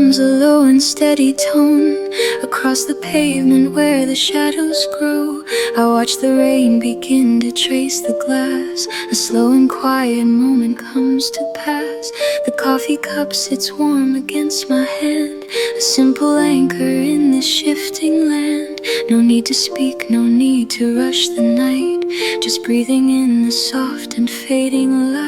hums a low and steady tone across the pavement where the shadows grow. I watch the rain begin to trace the glass. A slow and quiet moment comes to pass. The coffee cup sits warm against my hand, a simple anchor in this shifting land. No need to speak, no need to rush the night, just breathing in the soft and fading light.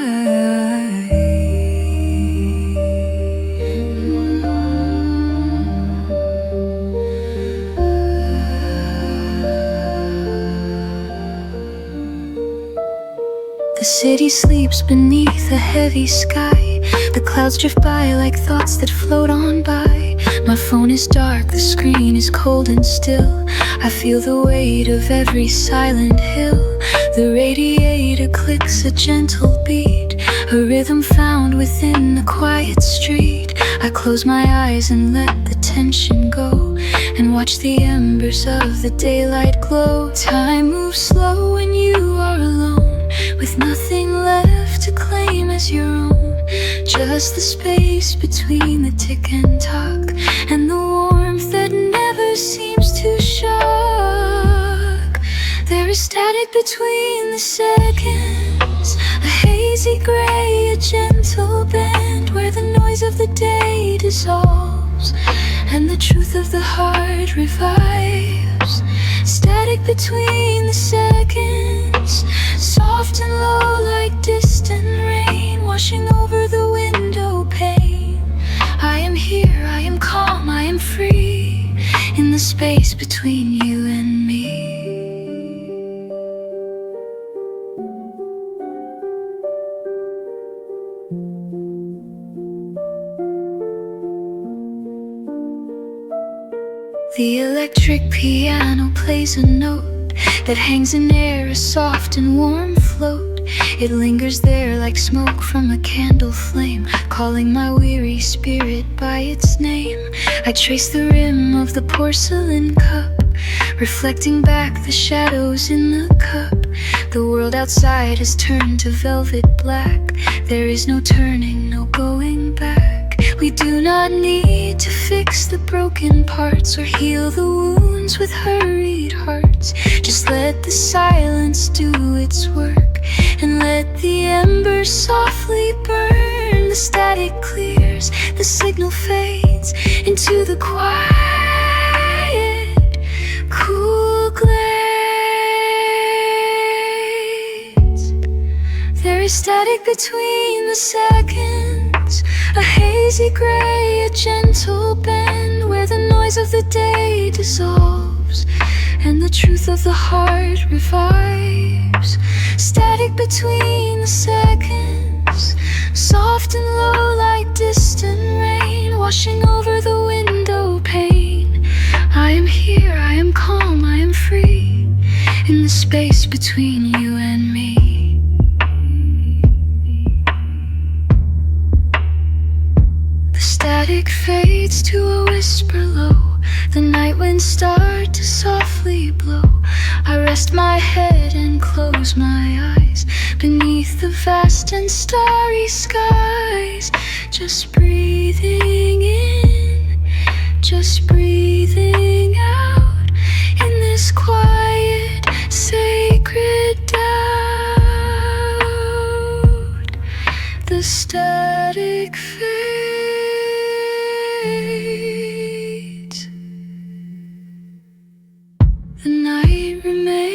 The city sleeps beneath a heavy sky. The clouds drift by like thoughts that float on by. My phone is dark, the screen is cold and still. I feel the weight of every silent hill. The radiator clicks a gentle beat, a rhythm found within the quiet street. I close my eyes and let the tension go, and watch the embers of the daylight glow. Time moves slow when you are alone, with nothing left to claim as your own. Just the space between the tick and tock, and the warmth that never seems to shock. There is static between the seconds, a hazy gray, a gentle bend, where the noise of the day dissolves and the truth of the heart revives. Static between the seconds, soft and low like distant rain, washing over the window pane. I am here, I am calm, I am free, in the space between you and me. The electric piano plays a note that hangs in air, a soft and warm float. It lingers there like smoke from a candle flame, calling my weary spirit by its name. I trace the rim of the porcelain cup, reflecting back the shadows in the cup. The world outside has turned to velvet black. There is no turning, no going back. We do not need to fix the broken parts or heal the wounds with hurried hearts. Just let the silence do its work, and let the embers softly burn. The static clears, the signal fades into the quiet, cool glades. There is static between the seconds, a hazy gray, a gentle bend, where the noise of the day dissolves and the truth of the heart revives. Static between the seconds, soft and low like distant rain, washing over the window pane. I am here, I am calm, I am free, in the space between you and me. Static fades to a whisper low. The night winds start to softly blow. I rest my head and close my eyes beneath the vast and starry skies. Just breathing in, just breathing out, in this quiet, sacred doubt. The static fades, the night remains,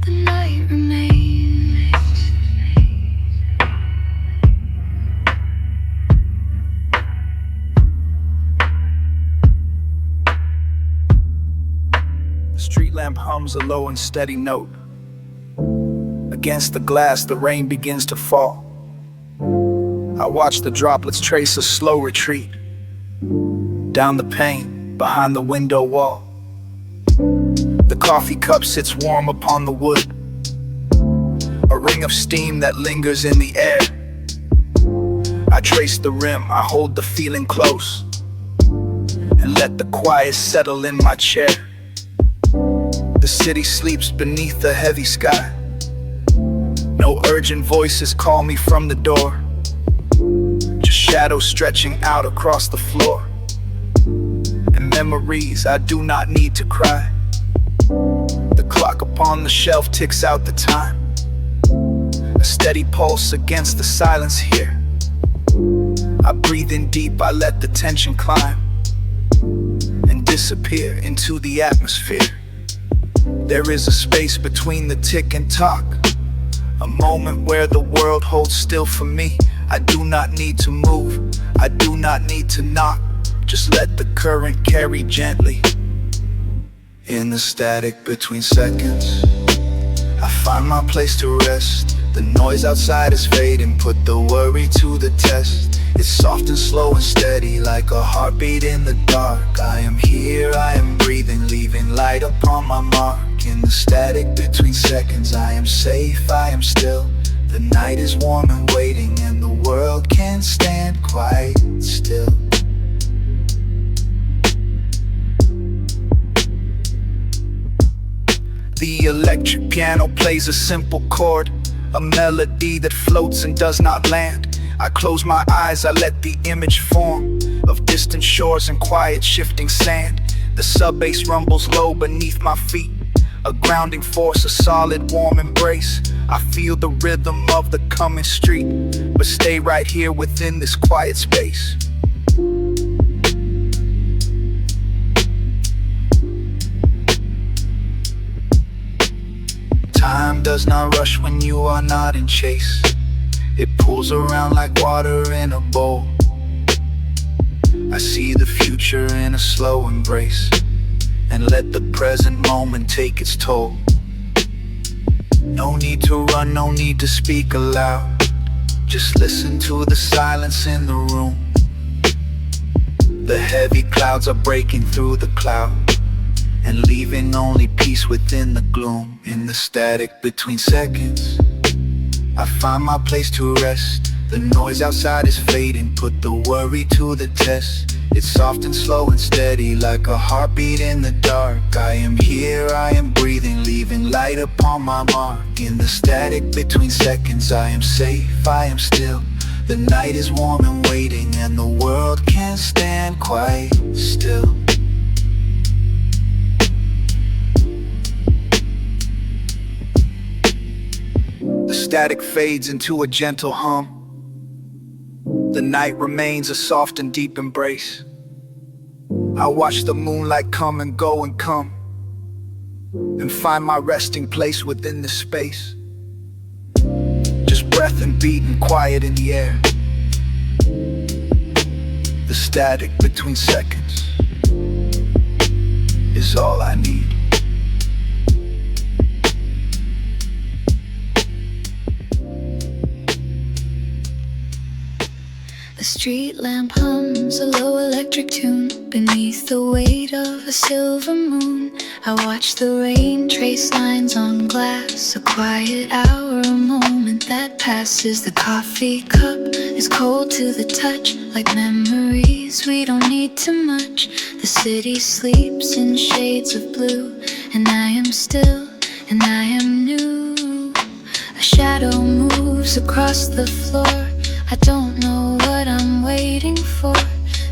the night remains. The street lamp hums a low and steady note. Against the glass, the rain begins to fall. I watch the droplets trace a slow retreat down the pane behind the window wall. The coffee cup sits warm upon the wood, a ring of steam that lingers in the air. I trace the rim, I hold the feeling close, and let the quiet settle in my chair. The city sleeps beneath the heavy sky. No urgent voices call me from the door, just shadows stretching out across the floor. And memories I do not need to cry. The clock upon the shelf ticks out the time, a steady pulse against the silence here. I breathe in deep, I let the tension climb and disappear into the atmosphere. There is a space between the tick and talk, a moment where the world holds still for me. I do not need to move, I do not need to knock. Just let the current carry gently. In the static between seconds, I find my place to rest. The noise outside is fading, put the worry to the test. It's soft and slow and steady, like a heartbeat in the dark. I am here, I am breathing, leaving light upon my mark. In the static between seconds, I am safe, I am still. The night is warm and waiting, and the world can't stand quite still. The electric piano plays a simple chord, a melody that floats and does not land. I close my eyes, I let the image form of distant shores and quiet shifting sand. The sub-bass rumbles low beneath my feet, a grounding force, a solid warm embrace. I feel the rhythm of the coming street, but stay right here within this quiet space. Time does not rush when you are not in chase. It pulls around like water in a bowl. I see the future in a slow embrace, and let the present moment take its toll. No need to run, no need to speak aloud. Just listen to the silence in the room. The heavy clouds are breaking through the cloud and leaving only peace within the gloom. In the static between seconds, I find my place to rest. The noise outside is fading, put the worry to the test. It's soft and slow and steady, like a heartbeat in the dark. I am here, I am breathing, leaving light upon my mark. In the static between seconds, I am safe, I am still. The night is warm and waiting, and the world can't stand quite still. The static fades into a gentle hum. The night remains a soft and deep embrace. I watch the moonlight come and go and come, and find my resting place within this space. Just breath and beat and quiet in the air. The static between seconds is all I need. The street lamp hums a low electric tune beneath the weight of a silver moon. I watch the rain trace lines on glass, a quiet hour, a moment that passes. The coffee cup is cold to the touch, like memories we don't need too much. The city sleeps in shades of blue, and I am still, and I am new. A shadow moves across the floor, I don't know what I'm waiting for.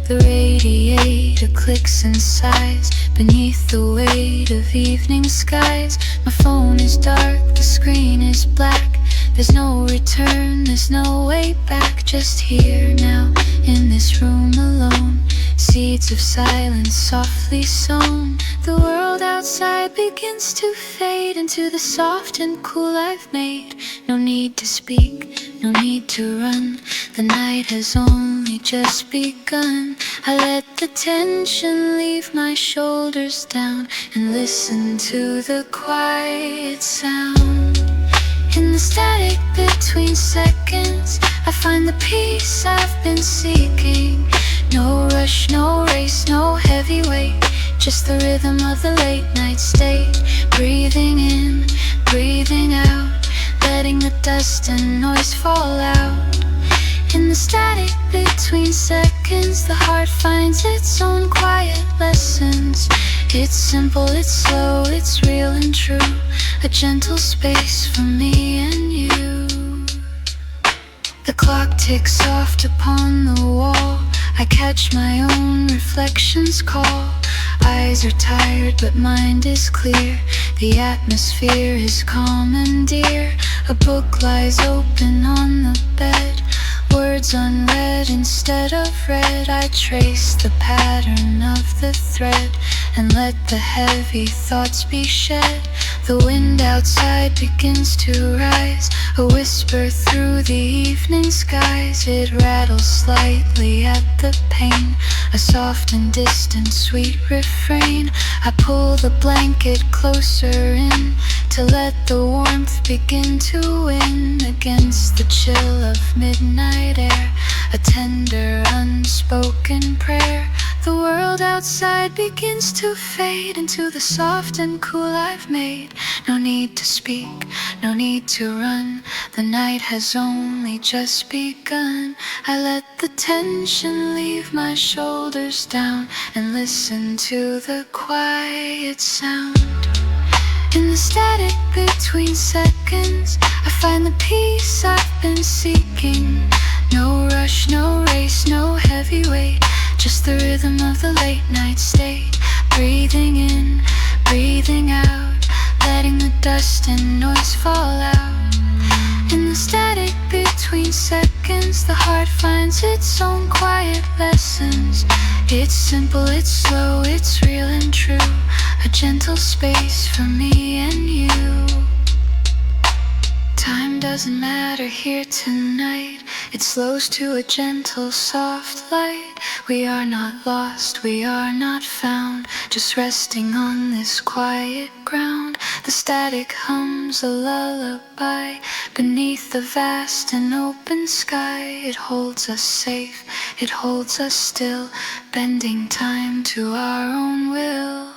The radiator clicks and sighs beneath the weight of evening skies. My phone is dark, the screen is black. There's no return, there's no way back. Just here now, in this room alone. Seeds of silence softly sown. The world outside begins to fade into the soft and cool I've made. No need to speak, no need to run. The night has only just begun. I let the tension leave my shoulders down and listen to the quiet sound. In the static between seconds, I find the peace I've been seeking. No rush, no race, no heavy weight, just the rhythm of the late night state. Breathing in, breathing out, letting the dust and noise fall out. In the static between seconds, the heart finds its own quiet lessons. It's simple, it's slow, it's real and true. A gentle space for me and you. clock ticks soft upon the wall. I catch my own reflections call. Eyes are tired but mind is clear. The atmosphere is calm and dear. A book lies open on the bed. Words unread instead of read. I trace the pattern of the thread and let the heavy thoughts be shed. The wind outside begins to rise, a whisper through the evening skies. It rattles slightly at the pane, a soft and distant sweet refrain. I pull the blanket closer in to let the warmth begin to win against the chill of midnight air. A tender unspoken prayer. The world outside begins to fade into the soft and cool I've made. No need to speak, no need to run. The night has only just begun. I let the tension leave my shoulders down and listen to the quiet sound. In the static between seconds, I find the peace I've been seeking. No rush, no race, no heavy weight, just the rhythm of the late night state. Breathing in, breathing out, letting the dust and noise fall out. In the static between seconds, the heart finds its own quiet lessons. It's simple, it's slow, it's real and true. A gentle space for me and you. Time doesn't matter here tonight. It slows to a gentle, soft light. We are not lost, we are not found, just resting on this quiet ground. The static hums a lullaby beneath the vast and open sky. It holds us safe, it holds us still, bending time to our own will.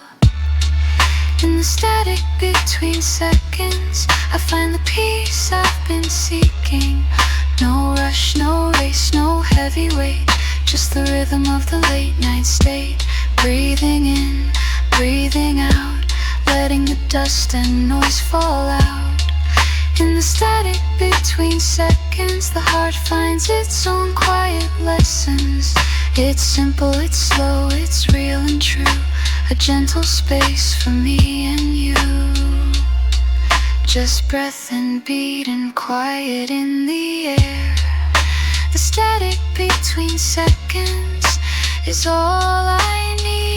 In the static between seconds, I find the peace I've been seeking. No rush, no race, no heavy weight, just the rhythm of the late night state. Breathing in, breathing out, letting the dust and noise fall out. In the static between seconds, the heart finds its own quiet lessons. It's simple, it's slow, it's real and true. A gentle space for me and you. Just breath and beat and quiet in the air. The static between seconds is all I need.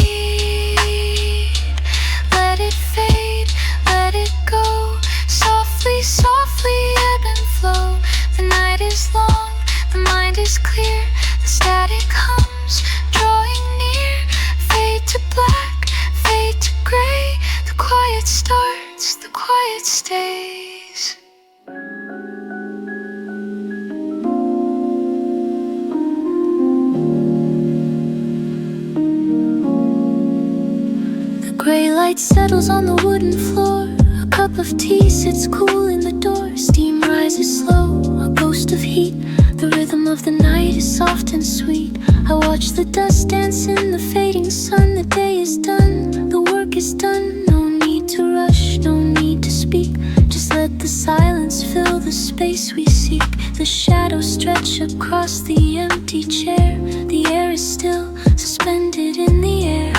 Let it fade, let it go. Softly, softly ebb and flow. The night is long, the mind is clear. The static hums, drawing near. Fade to black, fade to gray. The quiet starts, the quiet stays. The gray light settles on the wooden floor. A cup of tea sits cool in the door. Steam rises slow, a ghost of heat. The rhythm of the night is soft and sweet. I watch the dust dance in the fading sun. The day is done, the work is done. No need to rush, no need to speak. Just let the silence fill the space we seek. The shadows stretch across the empty chair. The air is still, suspended in the air.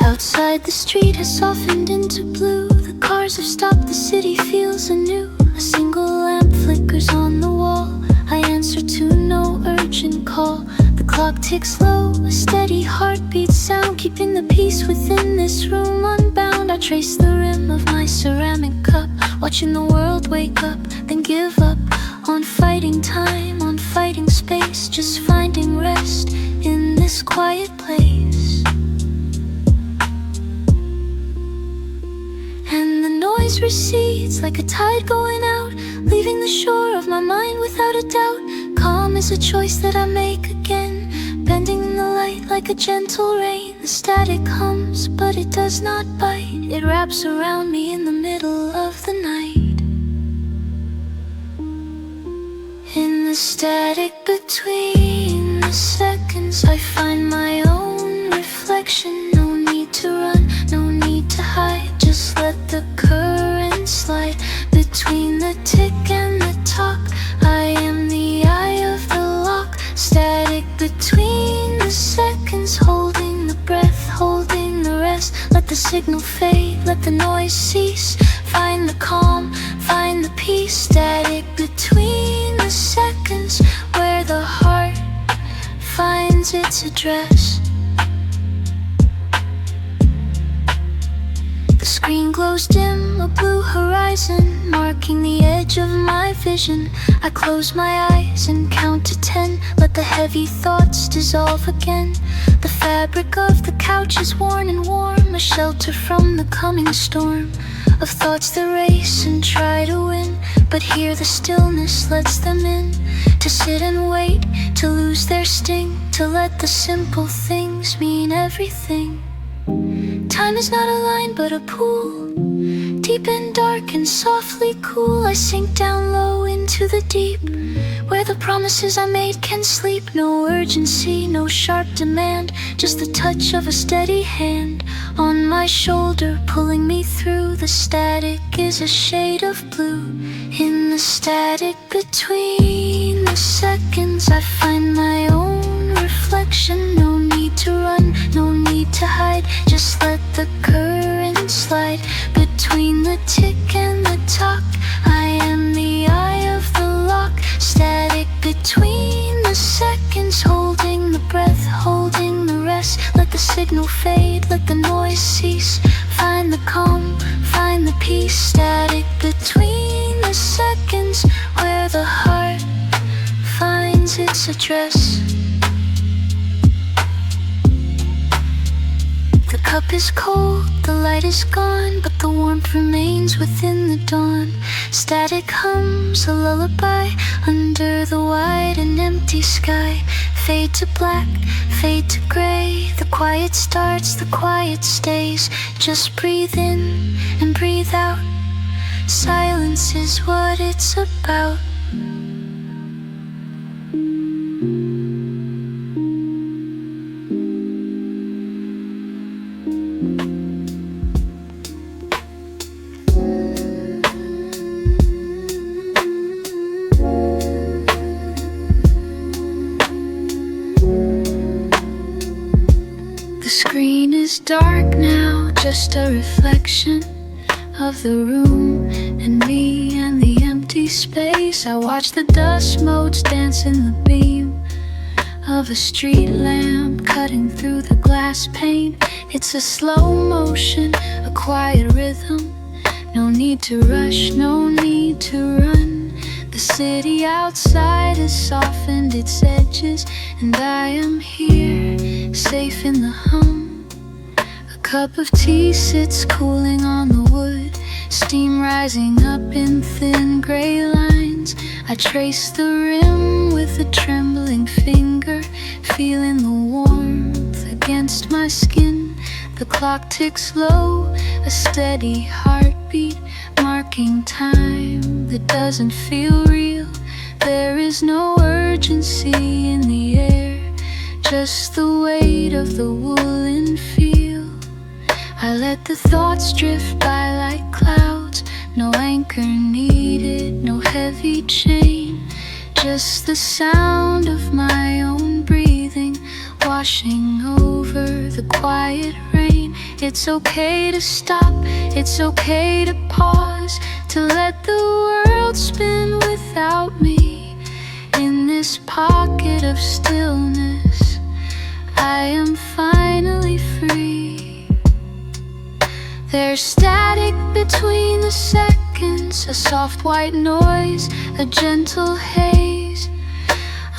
Outside the street has softened into blue. The cars have stopped, the city feels anew. A single lamp flickers on the wall. I answer to no urgent call. The clock ticks low, a steady heartbeat sound, keeping the peace within this room unbound. I trace the rim of my ceramic cup, watching the world wake up, then give up on fighting time, on fighting space, just finding rest in this quiet place. And the noise recedes like a tide going out, leaving the shore of my mind without a doubt. Calm is a choice that I make again, bending in the light like a gentle rain. The static hums, but it does not bite. It wraps around me in the middle of the night. In the static between the seconds, I find my own reflection. No need to run, no need to hide. Just let the current slide between Between the tick and the tock, I am the eye of the lock. Static between the seconds, holding the breath, holding the rest. Let the signal fade, let the noise cease. Find the calm, find the peace. Static between the seconds, where the heart finds its address. The screen glows dim, a blue horizon marking the edge of my vision. I close my eyes and count to 10. Let the heavy thoughts dissolve again. The fabric of the couch is worn and warm, a shelter from the coming storm of thoughts that race and try to win. But here the stillness lets them in, to sit and wait, to lose their sting, to let the simple things mean everything. Time is not a line but a pool, deep and dark and softly cool. I sink down low into the deep, where the promises I made can sleep. No urgency, no sharp demand, just the touch of a steady hand on my shoulder, pulling me through. The static is a shade of blue. In the static between the seconds, I find my own reflection. No need to run, no need to hide, just let the current slide. Between the tick and the tock, I am the eye of the lock. Static between the seconds, holding the breath, holding the rest. Let the signal fade, let the noise cease. Find the calm, find the peace. Static between the seconds, where the heart finds its address. The cup is cold, the light is gone, but the warmth remains within the dawn. Static hums a lullaby under the wide and empty sky. Fade to black, fade to gray. The quiet starts, the quiet stays. Just breathe in and breathe out. Silence is what it's about. The screen is dark now, just a reflection of the room and me and the empty space. I watch the dust motes dance in the beam of a street lamp cutting through the glass pane. It's a slow motion, a quiet rhythm. No need to rush, no need to run. The city outside has softened its edges, and I am here, safe in the hum. A cup of tea sits cooling on the wood, steam rising up in thin gray lines. I trace the rim with a trembling finger, feeling the warmth against my skin. The clock ticks low, a steady heartbeat, marking time that doesn't feel real. There is no urgency in the air, just the weight of the woolen feel. I let the thoughts drift by like clouds, no anchor needed, no heavy chain, just the sound of my own breathing washing over the quiet rain. It's okay to stop, it's okay to pause, to let the world spin without me. In this pocket of stillness, I am finally free. There's static between the seconds, a soft white noise, a gentle haze.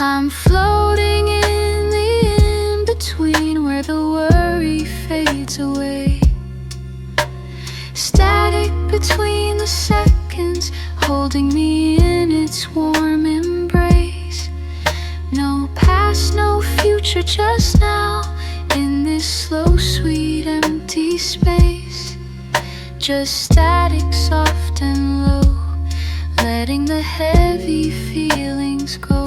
I'm floating in the in-between where the worry fades away. Static between the seconds, holding me in its warm embrace. No past, no future, just now, in this slow, sweet, empty space. Just static, soft and low, letting the heavy feelings go.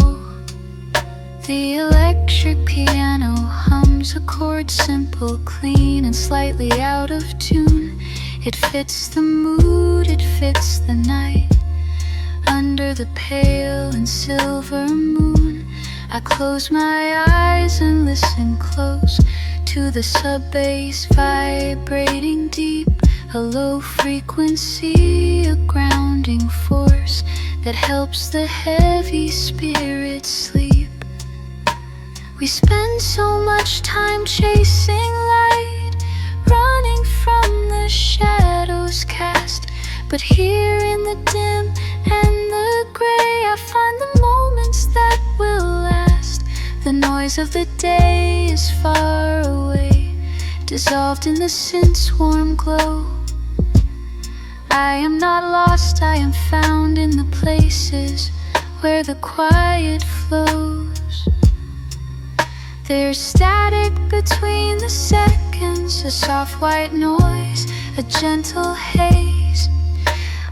The electric piano hums a chord, simple, clean, and slightly out of tune. It fits the mood, it fits the night. the pale and silver moon. I close my eyes and listen close to the sub-bass vibrating deep, a low frequency, a grounding force that helps the heavy spirit sleep. We spend so much time chasing light, running from the shadows cast, but here in the dim and the gray I find the moments that will last. The noise of the day is far away, dissolved in the synth's warm glow. I am not lost, I am found in the places where the quiet flows. There's static between the seconds, a soft white noise, a gentle haze.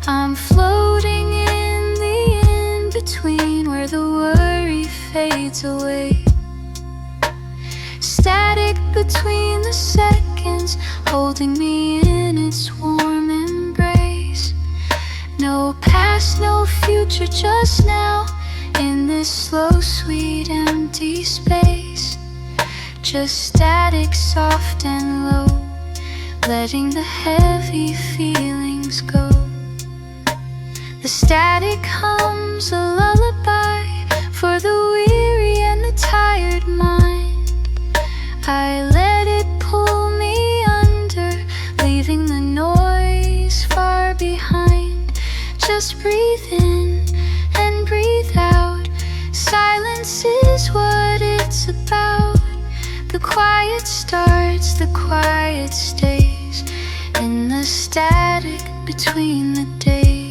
I'm floating in the in-between where the worry fades away. Static between the seconds, holding me in its warm embrace. No past, no future, just now, in this slow, sweet, empty space. Just static, soft and low, letting the heavy feelings go. The static hums a lullaby for the weary and the tired mind. I let it pull me under, leaving the noise far behind. Just breathe in and breathe out. Silence is what it's about. The quiet starts, the quiet stays, in the static between the days.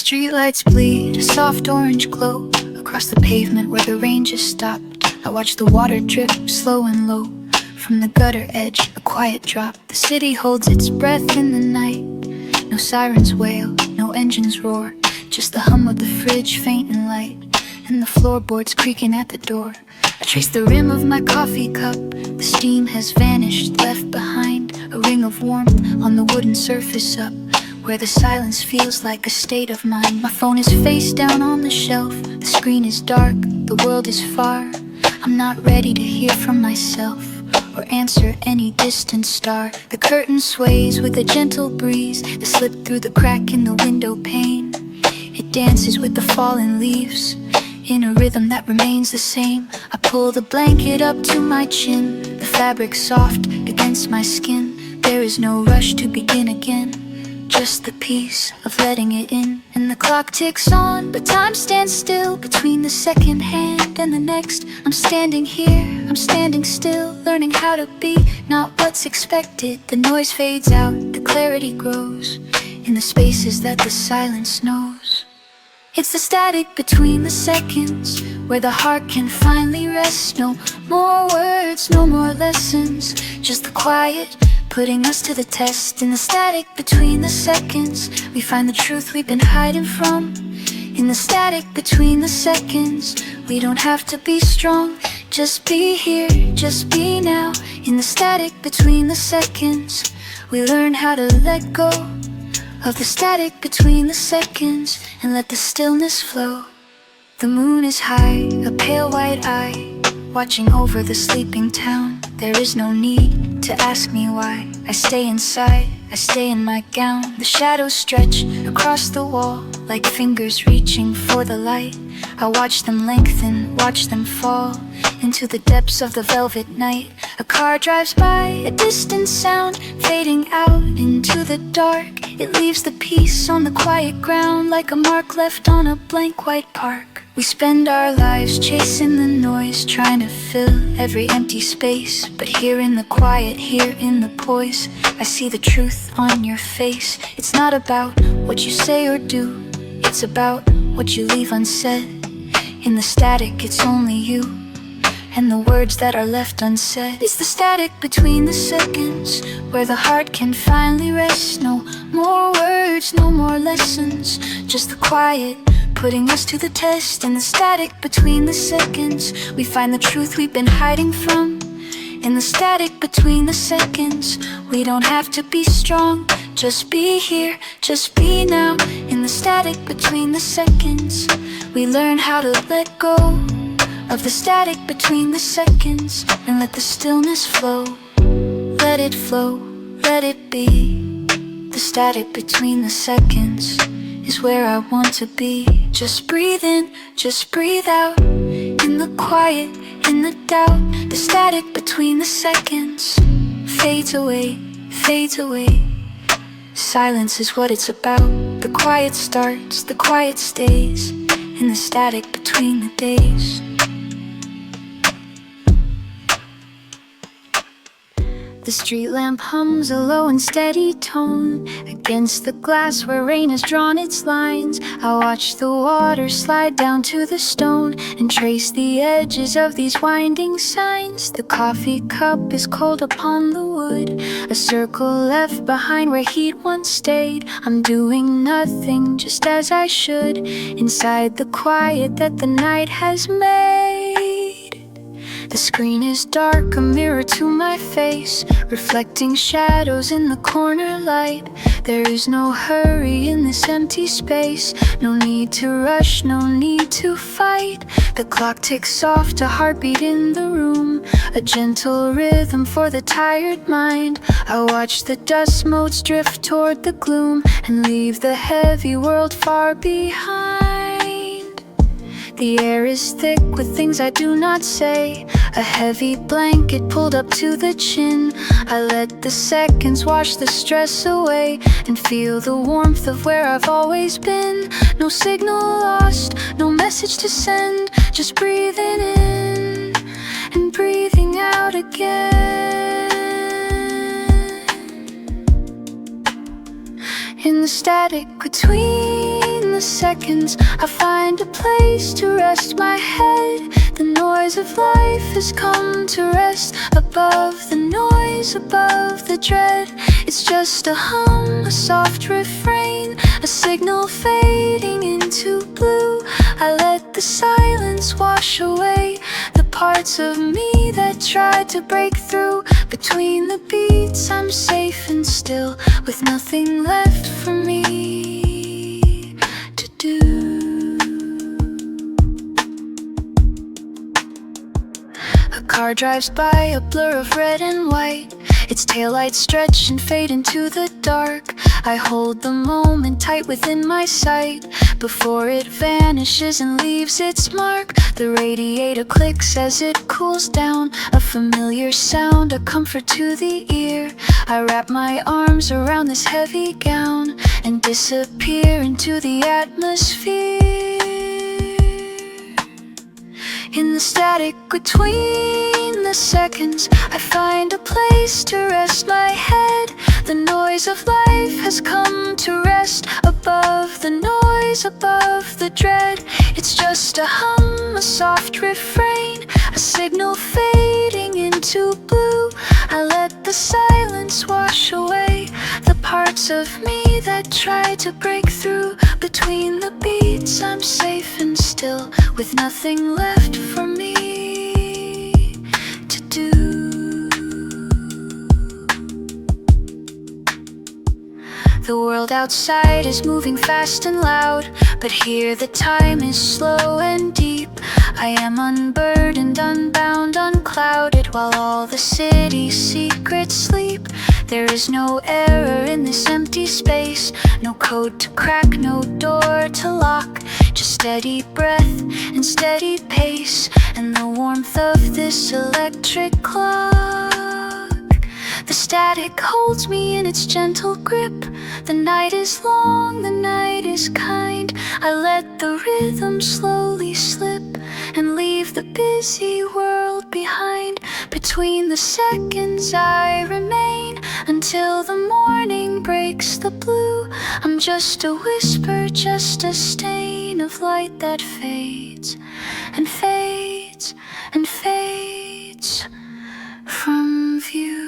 Streetlights bleed, a soft orange glow across the pavement where the rain just stopped. I watch the water drip slow and low from the gutter edge, a quiet drop. The city holds its breath in the night. No sirens wail, no engines roar, just the hum of the fridge faint and light, and the floorboards creaking at the door. I trace the rim of my coffee cup. The steam has vanished, left behind a ring of warmth on the wooden surface up where the silence feels like a state of mind. My phone is face down on the shelf. The screen is dark, the world is far. I'm not ready to hear from myself or answer any distant star. The curtain sways with a gentle breeze that slipped through the crack in the window pane. It dances with the fallen leaves in a rhythm that remains the same. I pull the blanket up to my chin, the fabric soft against my skin. There is no rush to begin again, just the peace of letting it in. And the clock ticks on, but time stands still between the second hand and the next. I'm standing here, I'm standing still, learning how to be not what's expected. The noise fades out, the clarity grows in the spaces that the silence knows. It's the static between the seconds where the heart can finally rest. No more words, no more lessons, just the quiet putting us to the test. In the static between the seconds, we find the truth we've been hiding from. In the static between the seconds, we don't have to be strong, just be here, just be now. In the static between the seconds, we learn how to let go of the static between the seconds and let the stillness flow. The moon is high, a pale white eye, watching over the sleeping town. There is no need to ask me why. I stay inside, I stay in my gown. The shadows stretch across the wall like fingers reaching for the light. I watch them lengthen, watch them fall into the depths of the velvet night. A car drives by, a distant sound fading out into the dark. It leaves the peace on the quiet ground like a mark left on a blank white park. We spend our lives chasing the noise, trying to fill every empty space. But here in the quiet, here in the poise, I see the truth on your face. It's not about what you say or do, it's about what you leave unsaid. In the static, it's only you and the words that are left unsaid. It's the static between the seconds, where the heart can finally rest. No more words, no more lessons, just the quiet putting us to the test. In the static between the seconds, we find the truth we've been hiding from. In the static between the seconds, we don't have to be strong, just be here, just be now. In the static between the seconds, we learn how to let go of the static between the seconds and let the stillness flow. Let it flow, let it be. The static between the seconds is where I want to be. Just breathe in, just breathe out. In the quiet, in the doubt, the static between the seconds fades away, fades away. Silence is what it's about. The quiet starts, the quiet stays. In the static between the days. The street lamp hums a low and steady tone against the glass where rain has drawn its lines. I watch the water slide down to the stone and trace the edges of these winding signs. The coffee cup is cold upon the wood, a circle left behind where heat once stayed. I'm doing nothing, just as I should, inside the quiet that the night has made. The screen is dark, a mirror to my face, reflecting shadows in the corner light. There is no hurry in this empty space, no need to rush, no need to fight. The clock ticks off, a heartbeat in the room, a gentle rhythm for the tired mind. I watch the dust motes drift toward the gloom and leave the heavy world far behind. The air is thick with things I do not say, a heavy blanket pulled up to the chin. I let the seconds wash the stress away and feel the warmth of where I've always been. No signal lost, no message to send, just breathing in and breathing out again. In the static between the seconds, I find a place to rest my head. The noise of life has come to rest above the noise, above the dread. It's just a hum, a soft refrain, a signal fading into blue. I let the silence wash away the parts of me that tried to break through. Between the beats, I'm safe and still, with nothing left for me to do. A car drives by, a blur of red and white, its taillights stretch and fade into the dark. I hold the moment tight within my sight before it vanishes and leaves its mark. The radiator clicks as it cools down, a familiar sound, a comfort to the ear. I wrap my arms around this heavy gown and disappear into the atmosphere. In the static between the seconds, I find a place to rest my head. The noise of life has come to rest above the noise, above the dread. It's just a hum, a soft refrain, a signal fading into blue. I let the silence wash away the parts of me that try to break through. Between the beats, I'm safe and still, with nothing left for me to do. The world outside is moving fast and loud, but here the time is slow and deep. I am unburdened, unbound, unclouded, while all the city's secrets sleep. There is no error in this empty space, no code to crack, no door to lock, just steady breath and steady pace, and the warmth of this electric clock. The static holds me in its gentle grip. The night is long, the night is kind. I let the rhythm slowly slip and leave the busy world behind. Between the seconds I remain until the morning breaks the blue. I'm just a whisper, just a stain of light that fades and fades and fades from view.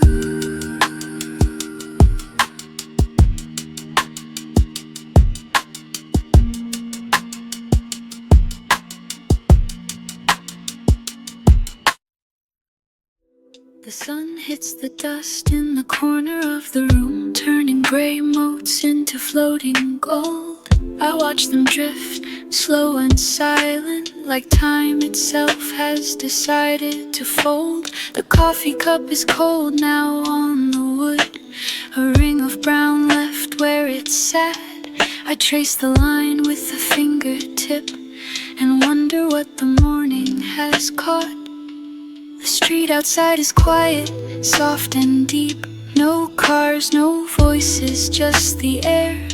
The sun hits the dust in the corner of the room, turning gray motes into floating gold. I watch them drift, slow and silent, like time itself has decided to fold. The coffee cup is cold now on the wood, a ring of brown left where it sat. I trace the line with a fingertip and wonder what the morning has caught. The street outside is quiet, soft and deep. No cars, no voices, just the air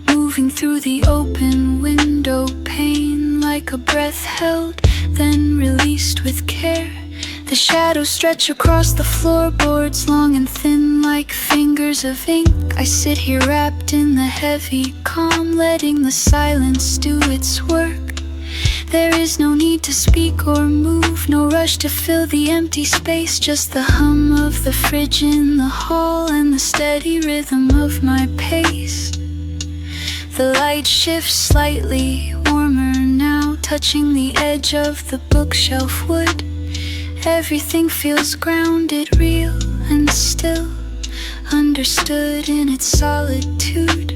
moving through the open window pane, like a breath held, then released with care. The shadows stretch across the floorboards, long and thin like fingers of ink. I sit here wrapped in the heavy calm, letting the silence do its work. There is no need to speak or move, no rush to fill the empty space, just the hum of the fridge in the hall and the steady rhythm of my pace. The light shifts slightly, warmer now, touching the edge of the bookshelf wood. Everything feels grounded, real and still, understood in its solitude.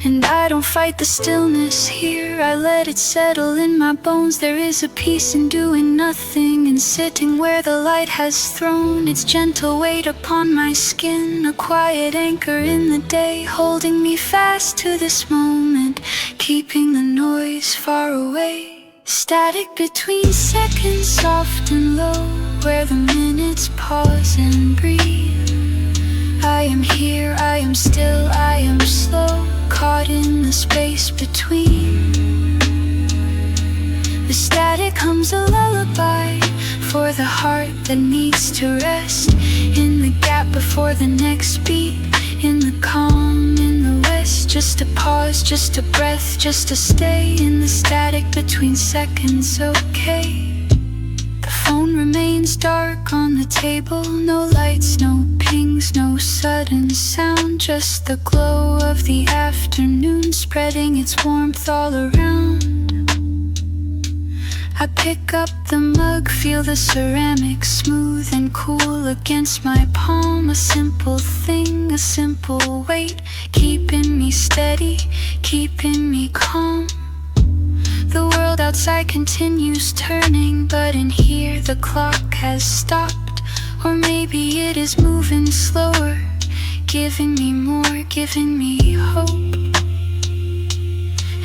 And I don't fight the stillness here, I let it settle in my bones. There is a peace in doing nothing and sitting where the light has thrown its gentle weight upon my skin, a quiet anchor in the day, holding me fast to this moment, keeping the noise far away. Static between seconds, soft and low, where the minutes pause and breathe. I am here, I am still, I am slow, caught in the space between. The static hums a lullaby for the heart that needs to rest, in the gap before the next beat, in the calm, in the west. Just a pause, just a breath, just to stay in the static between seconds, okay. The phone remains dark on the table, no lights, no pings, no sudden sound, just the glow of the afternoon spreading its warmth all around. I pick up the mug, feel the ceramic smooth and cool against my palm. A simple thing, a simple weight, keeping me steady, keeping me calm. The world outside continues turning, but in here the clock has stopped. Or maybe it is moving slower, giving me more, giving me hope.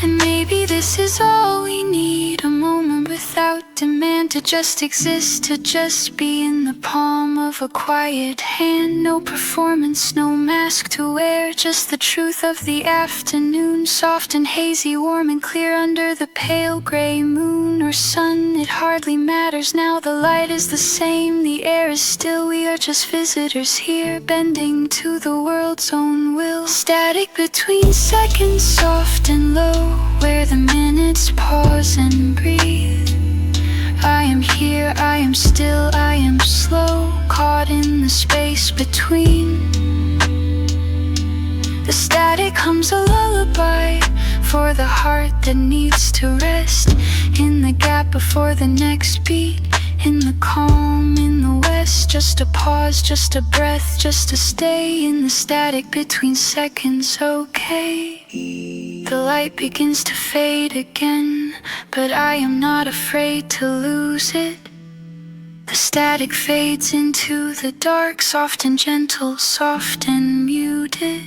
And maybe this is all we need, a moment without demand, to just exist, to just be in the palm of a quiet hand. No performance, no mask to wear, just the truth of the afternoon, soft and hazy, warm and clear under the pale gray moon or sun. It hardly matters now, the light is the same, the air is still, we are just visitors here, bending to the world's own will. Static between seconds, soft and low, where the minutes pause and breathe. I am here, I am still, I am slow, caught in the space between. The static hums a lullaby for the heart that needs to rest, in the gap before the next beat, in the calm, in the west. Just a pause, just a breath, just to stay in the static between seconds, okay. The light begins to fade again, but I am not afraid to lose it. The static fades into the dark, soft and gentle, soft and muted.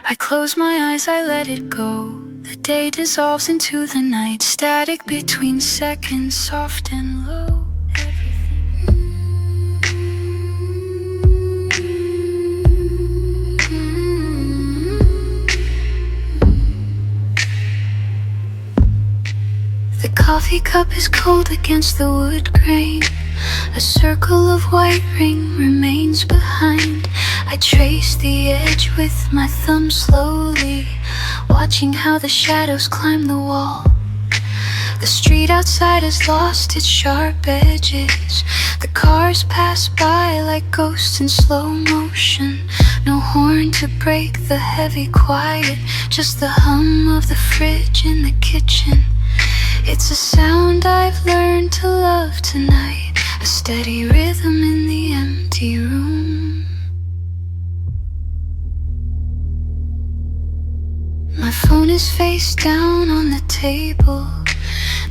I close my eyes, I let it go. The day dissolves into the night. Static between seconds, soft and low. The coffee cup is cold against the wood grain. A circle of white ring remains behind. I trace the edge with my thumb slowly, watching how the shadows climb the wall. The street outside has lost its sharp edges. The cars pass by like ghosts in slow motion. No horn to break the heavy quiet, just the hum of the fridge in the kitchen. It's a sound I've learned to love tonight, a steady rhythm in the empty room. My phone is face down on the table.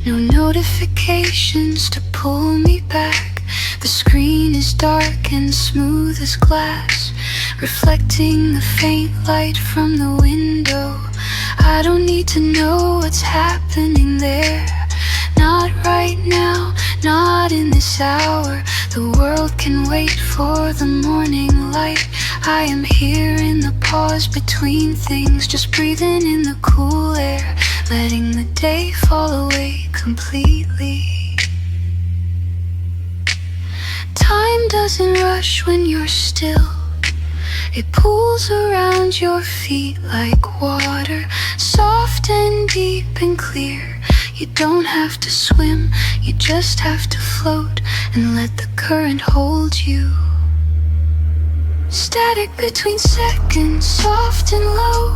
No notifications to pull me back. The screen is dark and smooth as glass, reflecting the faint light from the window. I don't need to know what's happening there. Not right now, not in this hour. The world can wait for the morning light. I am here in the pause between things, just breathing in the cool air, letting the day fall away completely. Time doesn't rush when you're still. It pools around your feet like water, soft and deep and clear. You don't have to swim, you just have to float and let the current hold you. Static between seconds, soft and low.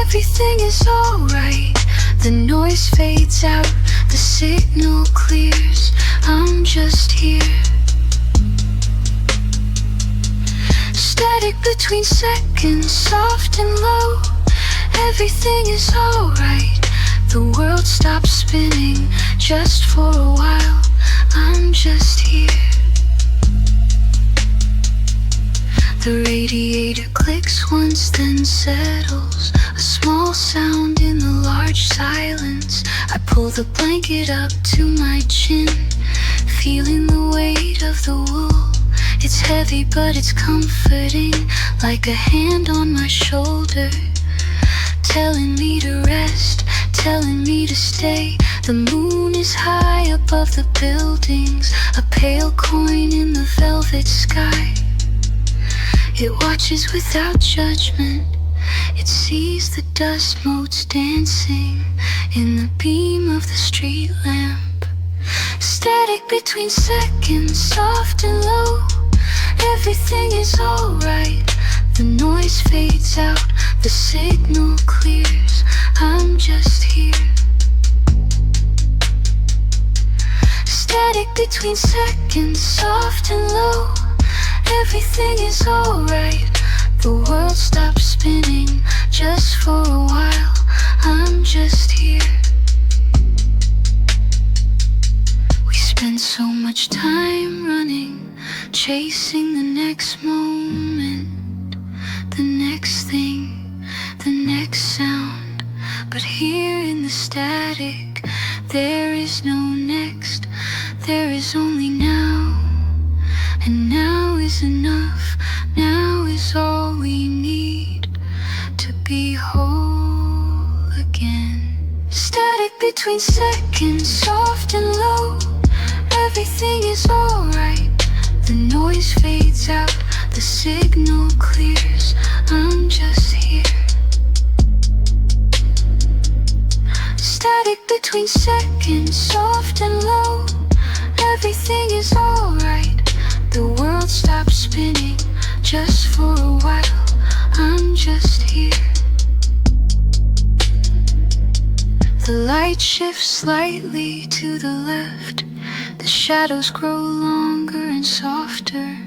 Everything is alright. The noise fades out, the signal clears. I'm just here. Static between seconds, soft and low. Everything is alright. The world stops spinning just for a while. I'm just here. The radiator clicks once, then settles. A small sound in the large silence. I pull the blanket up to my chin, feeling the weight of the wool. It's heavy but it's comforting, like a hand on my shoulder, telling me to rest, telling me to stay. The moon is high above the buildings, a pale coin in the velvet sky. It watches without judgment. It sees the dust motes dancing in the beam of the street lamp. Static between seconds, soft and low. Everything is alright. The noise fades out, the signal clears. I'm just here. Static between seconds, soft and low. Everything is alright. The world stops spinning just for a while. I'm just here. We spend so much time running, chasing the next moment, the next thing, the next sound. But here in the static, there is no next, there is only now. And now is enough, now is all we need to be whole again. Static between seconds, soft and low. Everything is alright. The noise fades out, the signal clears. I'm just here. Static between seconds, soft and low. Everything is alright. The world stops spinning just for a while. I'm just here. The light shifts slightly to the left. The shadows grow longer and softer.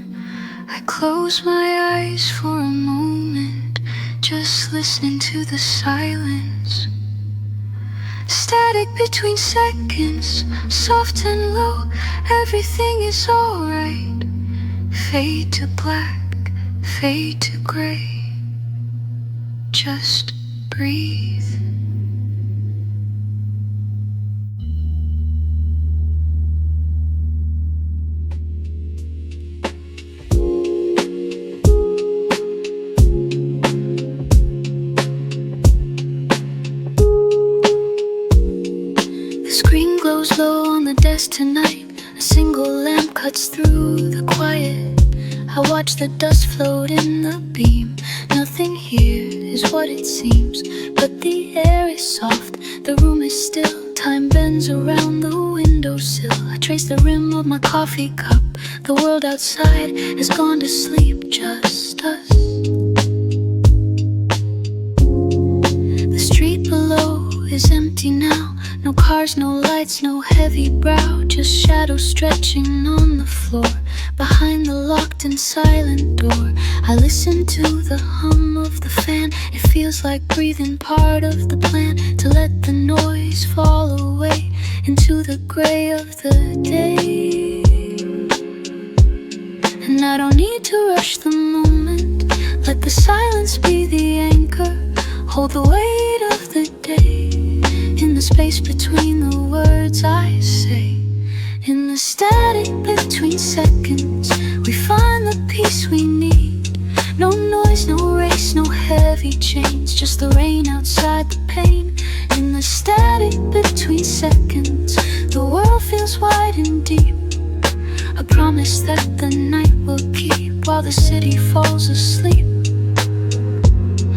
I close my eyes for a moment, just listening to the silence. Static between seconds, soft and low. Everything is alright. Fade to black, fade to gray. Just breathe. The screen Candles low on the desk tonight. A single lamp cuts through the quiet. I watch the dust float in the beam. Nothing here is what it seems, but the air is soft, the room is still. Time bends around the windowsill. I trace the rim of my coffee cup. The world outside has gone to sleep, just us. The street below is empty now. No cars, no lights, no heavy brow. Just shadows stretching on the floor. Behind the locked and silent door, I listen to the hum of the fan. It feels like breathing, part of the plan to let the noise fall away into the gray of the day. And I don't need to rush the moment. Let the silence be the anchor. Hold the weight of the day in the space between the words I say. In the static between seconds, we find the peace we need. No noise, no race, no heavy chains, just the rain outside, the pain. In the static between seconds, the world feels wide and deep. A promise that the night will keep while the city falls asleep.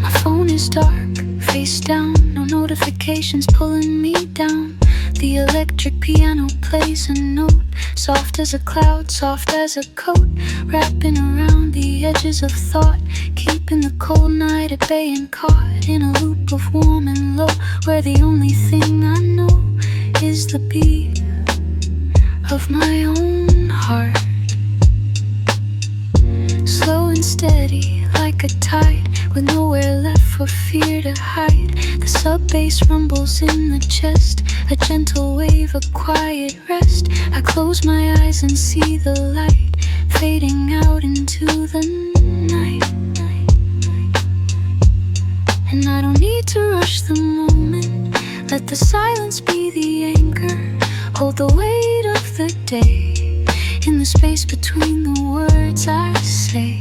My phone is dark, face down, no notifications pulling me down. The electric piano plays a note, soft as a cloud, soft as a coat, wrapping around the edges of thought, keeping the cold night at bay and caught in a loop of warm and low, where the only thing I know is the beat of my own heart. Slow and steady like a tide, with nowhere left for fear to hide. The sub-bass rumbles in the chest, a gentle wave, a quiet rest. I close my eyes and see the light fading out into the night. And I don't need to rush the moment. Let the silence be the anchor. Hold the weight of the day in the space between the words I say.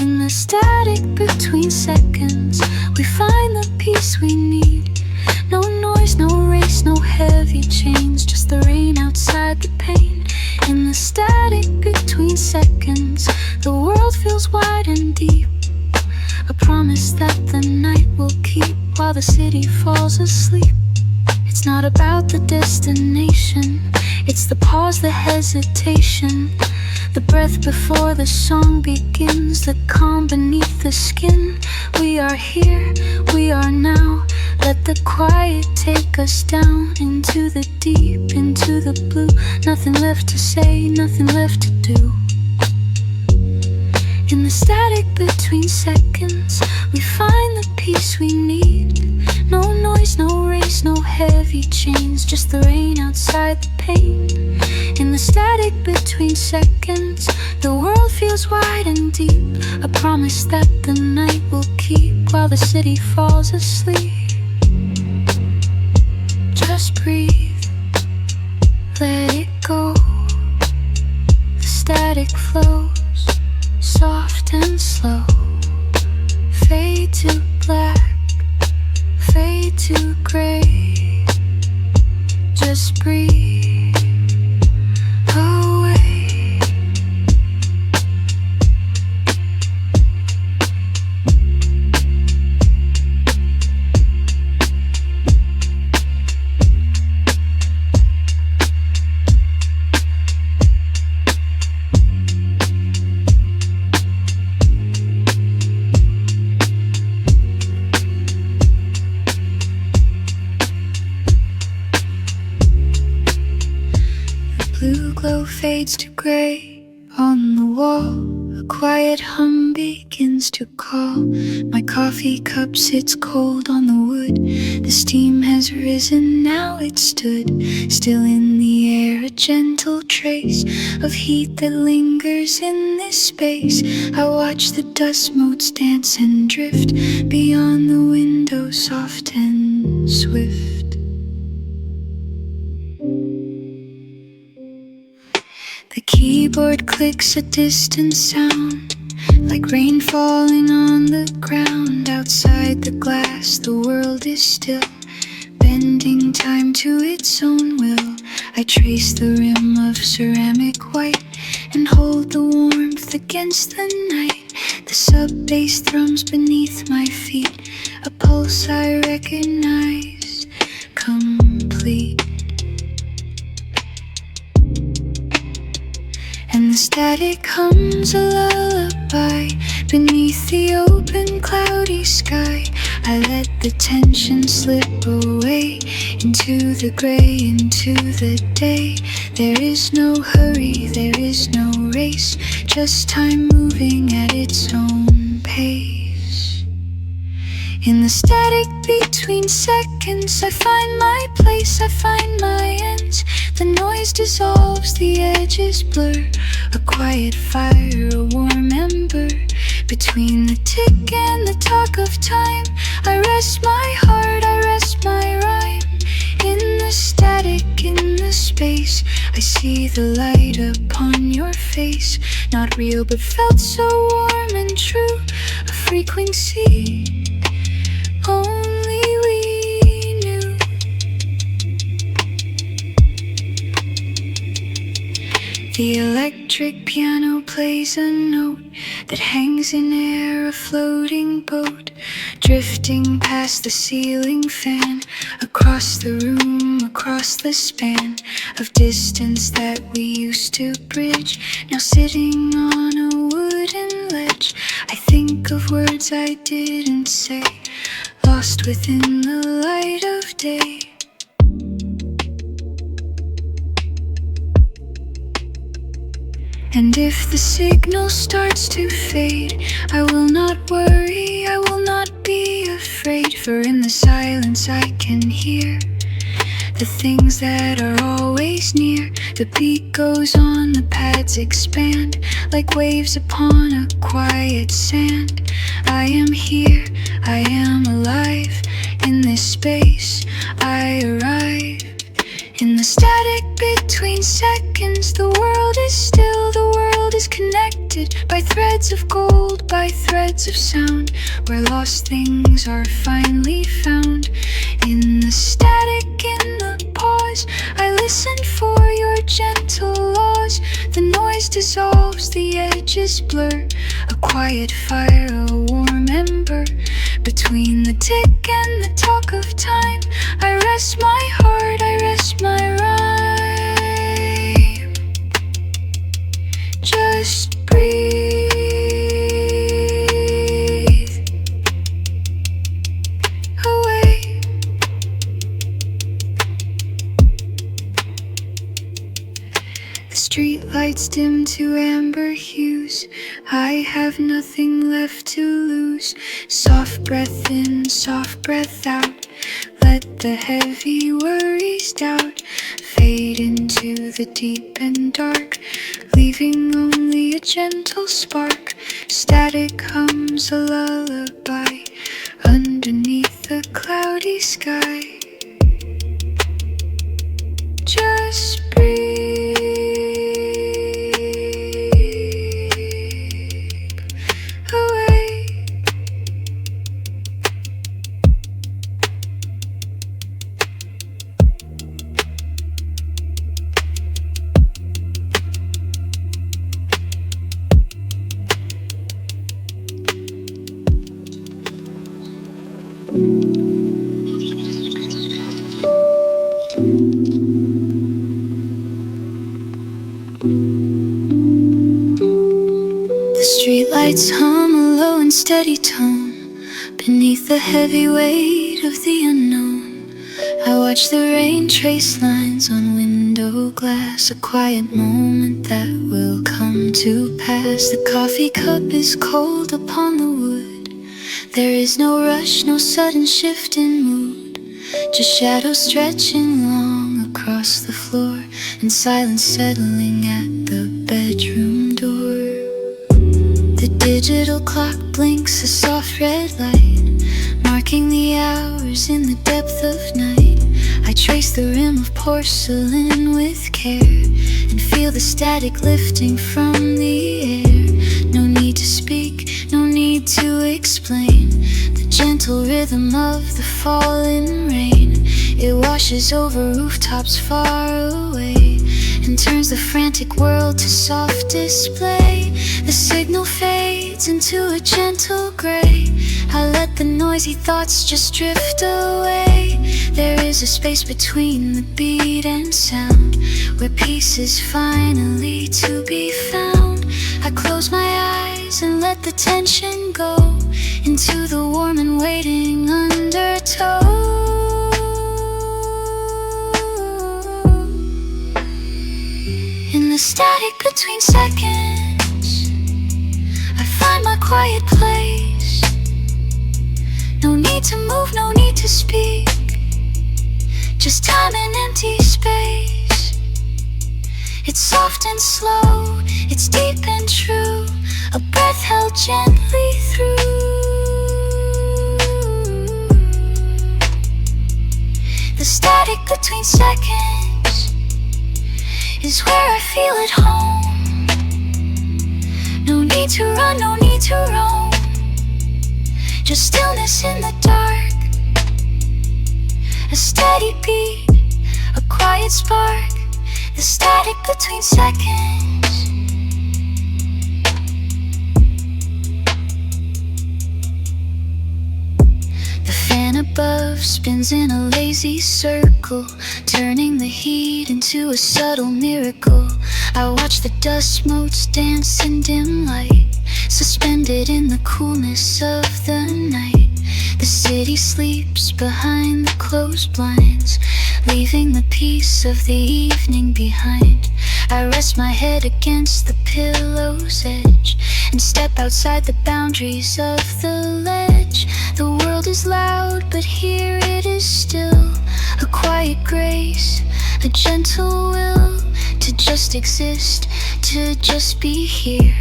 In the static between seconds, we find the peace we need. No noise, no race, no heavy chains, just the rain outside, the pain. In the static between seconds, the world feels wide and deep. A promise that the night will keep while the city falls asleep. It's not about the destination, it's the pause, the hesitation, the breath before the song begins, the calm beneath the skin. We are here, we are now. Let the quiet take us down into the deep, into the blue. Nothing left to say, nothing left to do. In the static between seconds, we find the peace we need. No noise, no race, no heavy chains, just the rain outside, the pain. In the static between seconds, the world feels wide and deep. A promise that the night will keep while the city falls asleep. Just breathe, let it go. The static flows, soft and slow. Fade to black, fade to gray. Just breathe away. Blue glow fades to gray on the wall. A quiet hum begins to call. My coffee cup sits cold on the wood. The steam has risen, now it stood still in the air, a gentle trace of heat that lingers in this space. I watch the dust motes dance and drift beyond the window, soft and swift. The keyboard clicks, a distant sound, like rain falling on the ground. Outside the glass, the world is still, bending time to its own will. I trace the rim of ceramic white and hold the warmth against the night. The sub-bass thrums beneath my feet, a pulse I recognize, complete. And the static hums a lullaby beneath the open cloudy sky. I let the tension slip away into the gray, into the day. There is no hurry, there is no race, just time moving at its own pace. In the static between seconds, I find my place, I find my ends. The noise dissolves, the edges blur, a quiet fire, a warm ember. Between the tick and the talk of time, I rest my heart, I rest my rhyme. In the static, in the space, I see the light upon your face. Not real but felt so warm and true, a frequency only we knew. The electric piano plays a note that hangs in air, a floating boat, drifting past the ceiling fan, across the room, across the span of distance that we used to bridge. Now sitting on a wooden ledge, I think of words I didn't say, lost within the light of day. And if the signal starts to fade, I will not worry, I will not be afraid. For in the silence I can hear the things that are always near. The beat goes on, the pads expand like waves upon a quiet sand. I am here, I am alive. In this space I arrive. In the static between seconds, the world is still, the world is connected by threads of gold, by threads of sound, where lost things are finally found. In the static, in the pause, I listen for your gentle laws. The noise dissolves, the edges blur, a quiet fire, a warm ember. Between the tick and the talk of time, I rest my heart, I rest my rhyme. Just breathe away. The street lights dim to amber hues, I have nothing left to lose. Soft breath in, soft breath out, let the heavy worries, doubt fade into the deep and dark, leaving only a gentle spark. Static hums a lullaby underneath the cloudy sky. Just breathe away. Streetlights hum a low and steady tone beneath the heavy weight of the unknown. I watch the rain trace lines on window glass, a quiet moment that will come to pass. The coffee cup is cold upon the wood. There is no rush, no sudden shift in mood, just shadows stretching long across the floor and silence settling at the bedroom door. The digital clock blinks a soft red light, marking the hours in the depth of night. I trace the rim of porcelain with care and feel the static lifting from the air. No need to speak, no need to explain the gentle rhythm of the falling rain. It washes over rooftops far away and turns the frantic world to soft display. The signal fades into a gentle gray. I let the noisy thoughts just drift away. There is a space between the beat and sound, where peace is finally to be found. I close my eyes and let the tension go into the warm and waiting undertow. In the static between seconds, I find my quiet place. No need to move, no need to speak, just time and empty space. It's soft and slow, it's deep and true, a breath held gently through. The static between seconds is where I feel at home. No need to run, no need to roam, just stillness in the dark. A steady beat, a quiet spark. The static between seconds. The fan above spins in a lazy circle, turning the heat into a subtle miracle. I watch the dust motes dance in dim light, suspended in the coolness of the night. The city sleeps behind the closed blinds, leaving the peace of the evening behind. I rest my head against the pillow's edge and step outside the boundaries of the ledge. The world is loud, but here it is still. A quiet grace, a gentle will to just exist, to just be here,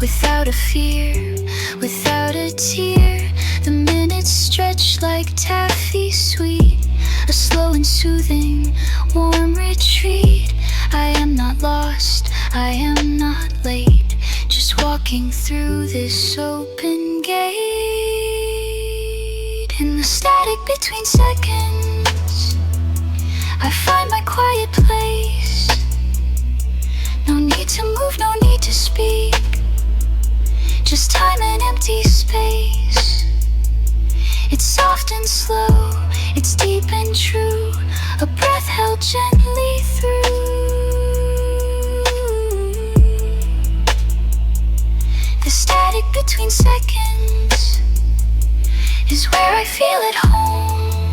without a fear, without a tear. The minutes stretch like taffy sweet, a slow and soothing, warm retreat. I am not lost, I am not late, just walking through this open gate. In the static between seconds, I find my quiet place. No need to move, no need to speak, just time and empty space. It's soft and slow, it's deep and true, a breath held gently through. The static between seconds is where I feel at home.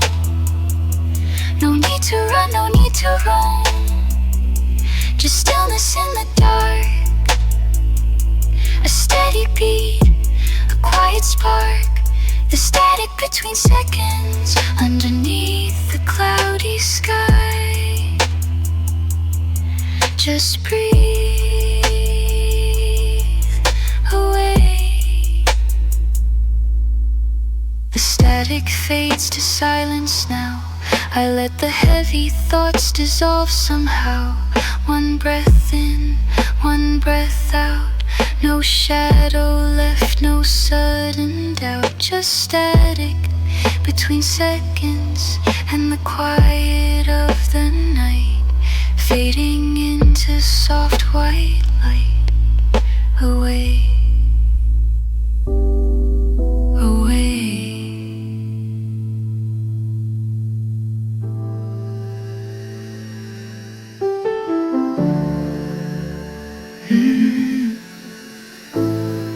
No need to run, no need to roam, just stillness in the dark. A steady beat, a quiet spark. The static between seconds, underneath the cloudy sky. Just breathe away. The static fades to silence now. I let the heavy thoughts dissolve somehow. One breath in, one breath out. No shadow left, no sudden doubt. Just static between seconds and the quiet of the night, fading into soft white light. Away, away.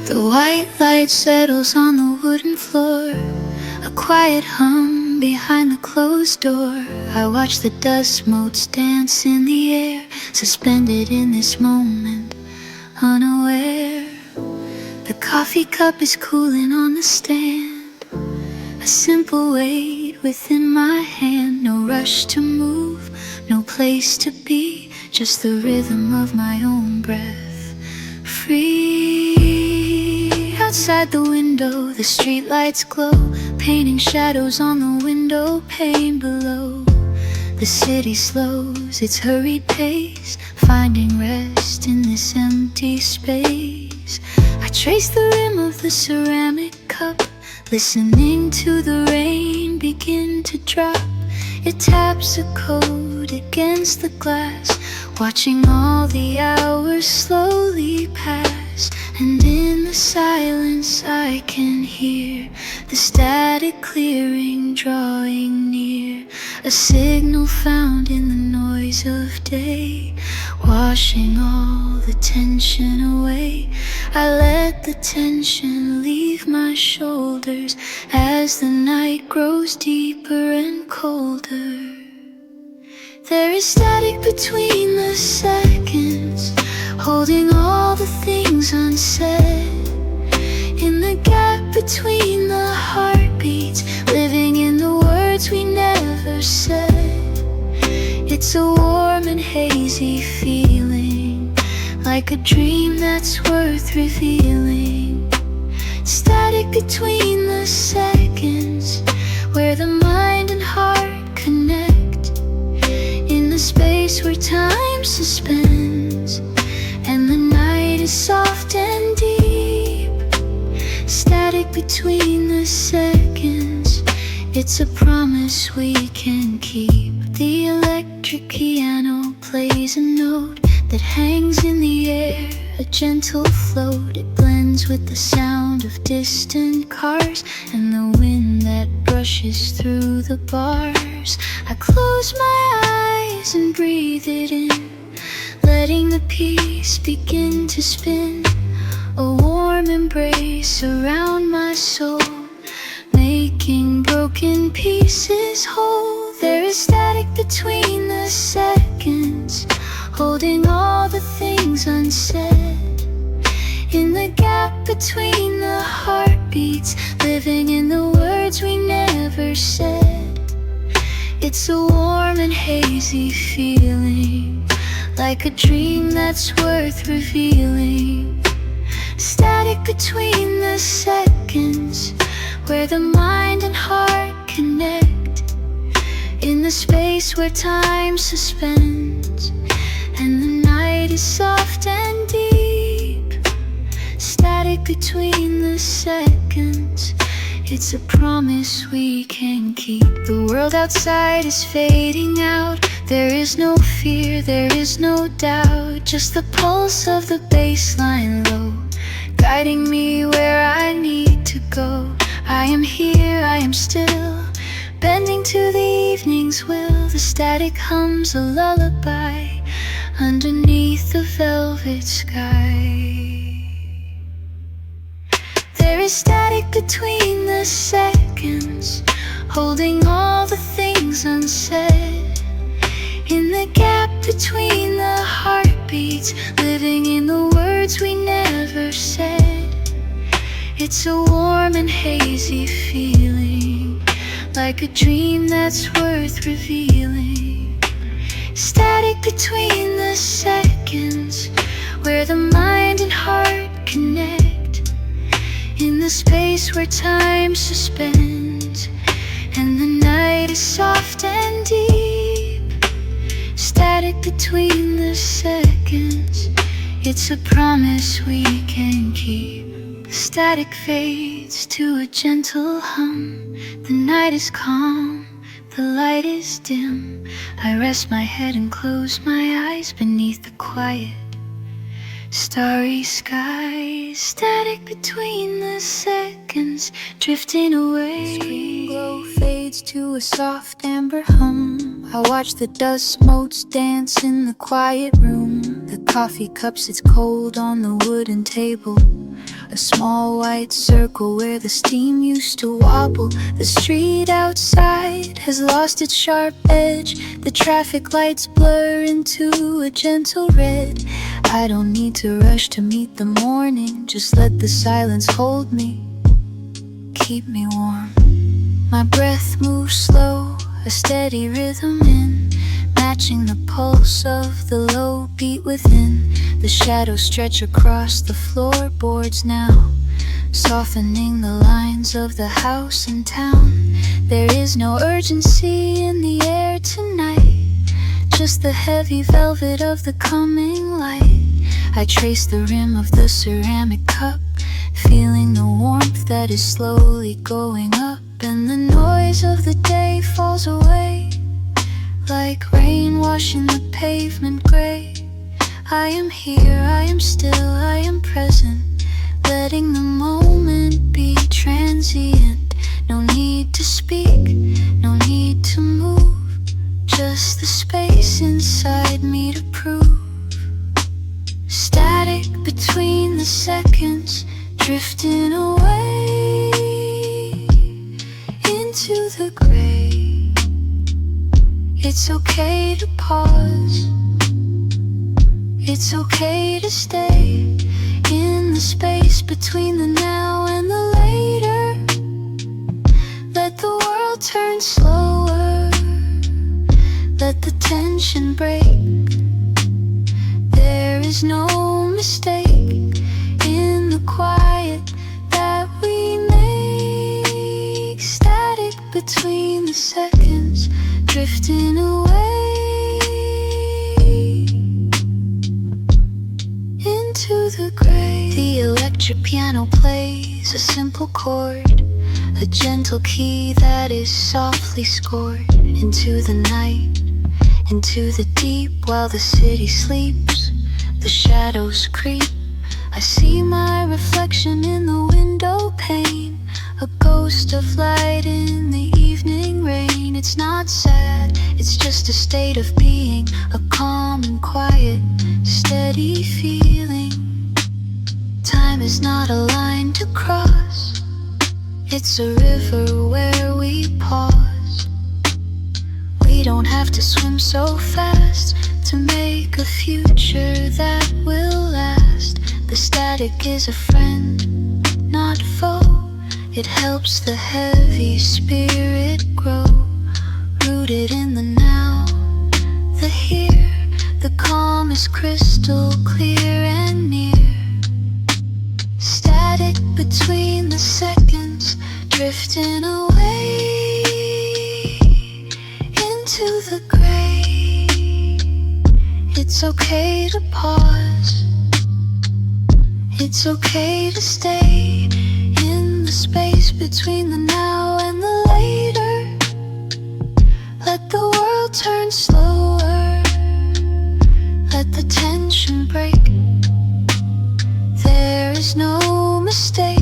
The white light settles on the wooden floor, a quiet hum behind the closed door. I watch the dust motes dance in the air, suspended in this moment, unaware. The coffee cup is cooling on the stand, a simple weight within my hand. No rush to move, no place to be, just the rhythm of my own breath. Free. Outside the window, the streetlights glow, painting shadows on the window pane below. The city slows its hurried pace, finding rest in this empty space. I trace the rim of the ceramic cup, listening to the rain begin to drop. It taps a code against the glass, watching all the hours slowly pass. And in the silence I can hear the static clearing, drawing near, a signal found in the noise of day, washing all the tension away. I let the tension leave my shoulders as the night grows deeper and colder. There is static between the seconds, holding all the things unsaid. In the gap between the heartbeats, living in the words we never said. It's a warm and hazy feeling, like a dream that's worth revealing. Static between the seconds, where the mind and heart connect. In the space where time suspends, and the night is soft and deep. Static between the seconds, it's a promise we can keep. The electric piano plays a note that hangs in the air, a gentle float. It blends with the sound of distant cars and the wind that brushes through the bars. I close my eyes and breathe it in, letting the piece begin to spin. A warm embrace around my soul, making broken pieces whole. There is static between the seconds, holding all the things unsaid. In the gap between the heartbeats, living in the words we never said. It's a warm and hazy feeling, like a dream that's worth revealing. Static between the seconds, where the mind and heart connect. In the space where time suspends, and the night is soft and deep. Static between the seconds, it's a promise we can keep. The world outside is fading out. There is no fear, there is no doubt, just the pulse of the bassline low, guiding me where I need to go. I am here, I am still, bending to the evening's will. The static hums a lullaby underneath the velvet sky. There is static between the seconds, holding all the things unsaid. In the gap between the heartbeats, living in the words we never said. It's a warm and hazy feeling, like a dream that's worth revealing. Static between the seconds, where the mind and heart connect. In the space where time suspends, and the night is soft and deep. Static between the seconds, it's a promise we can keep. The static fades to a gentle hum. The night is calm, the light is dim. I rest my head and close my eyes beneath the quiet starry sky. Static between the seconds, drifting away. Screen glow fades to a soft amber hum. I watch the dust motes dance in the quiet room. The coffee cups, it's cold on the wooden table. A small white circle where the steam used to wobble. The street outside has lost its sharp edge. The traffic lights blur into a gentle red. I don't need to rush to meet the morning, just let the silence hold me, keep me warm. My breath moves slow, a steady rhythm in, matching the pulse of the low beat within. The shadows stretch across the floorboards now, softening the lines of the house and town. There is no urgency in the air tonight, just the heavy velvet of the coming light. I trace the rim of the ceramic cup, feeling the warmth that is slowly going up. And the noise of the day falls away, like rain washing the pavement gray. I am here, I am still, I am present, letting the moment be transient. No need to speak, no need to move, just the space inside me to prove. Static between the seconds, drifting away into the gray. It's okay to pause, it's okay to stay in the space between the now and the later. Let the world turn slower, let the tension break. There is no mistake in the quiet that we make. Static between the seconds, drifting away into the gray. The electric piano plays a simple chord, a gentle key that is softly scored into the night, into the deep. While the city sleeps, the shadows creep. I see my reflection in the window pane, a ghost of light in the evening rain. It's not sad, it's just a state of being, a calm and quiet, steady feeling. Time is not a line to cross, it's a river where we pause. We don't have to swim so fast to make a future that will last. The static is a friend, not foe. It helps the heavy spirit grow, rooted in the now, the here. The calm is crystal clear and near. Static between the seconds, drifting away into the gray. It's okay to pause, it's okay to stay in the space between the now and the later. Let the world turn slower, let the tension break. There is no mistake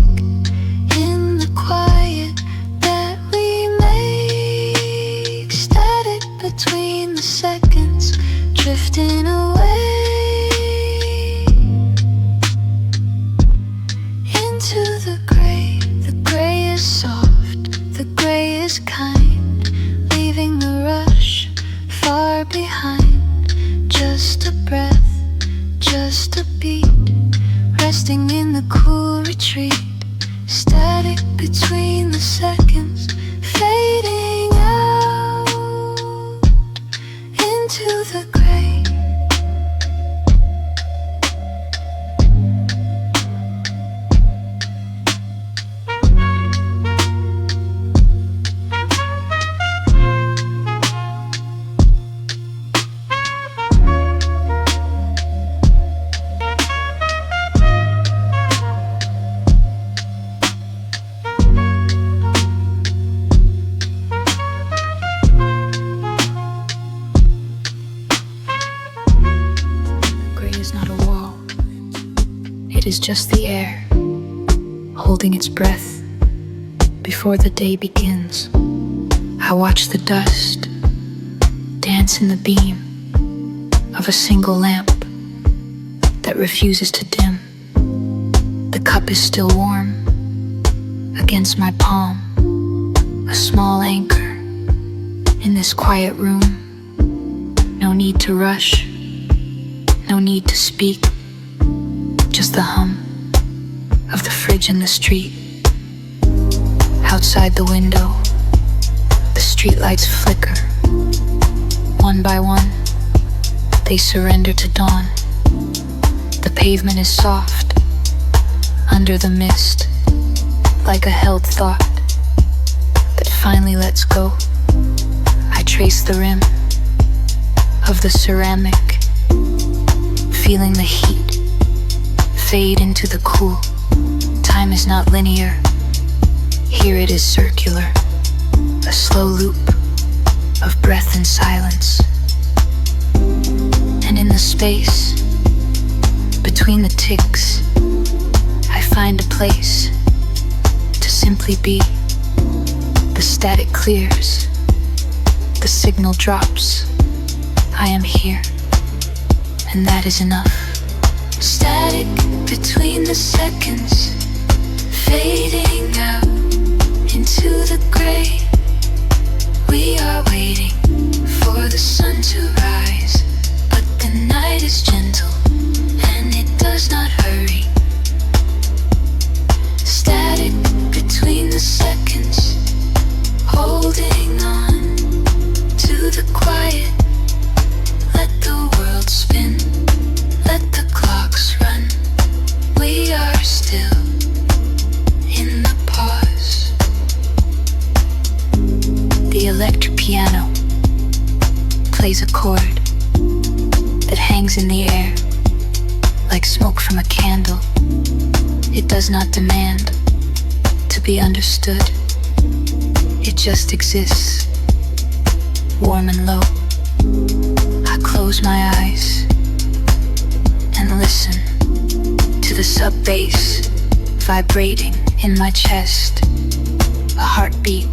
in the quiet that we make. Static between the seconds, drifting away into the gray. The gray is soft, the gray is kind, leaving the rush far behind. Just a breath, just a beat, resting in the cool retreat. Static between the seconds, fading out into the gray. It is just the air, holding its breath before the day begins. I watch the dust dance in the beam of a single lamp that refuses to dim. The cup is still warm against my palm, a small anchor in this quiet room. No need to rush, no need to speak, just the hum of the fridge in the street. Outside the window, the streetlights flicker. One by one, they surrender to dawn. The pavement is soft under the mist, like a held thought that finally lets go. I trace the rim of the ceramic, feeling the heat fade into the cool. Time is not linear, here it is circular, a slow loop of breath and silence. And in the space between the ticks, I find a place to simply be. The static clears, the signal drops. I am here, and that is enough. Static between the seconds, fading out into the gray. We are waiting for the sun to rise, but the night is gentle and it does not hurry. Static between the seconds, holding on to the quiet. Let the world spin, let the clocks run. We are still in the pause. The electric piano plays a chord that hangs in the air like smoke from a candle. It does not demand to be understood. It just exists, warm and low. I close my eyes and listen to the sub-bass vibrating in my chest. A heartbeat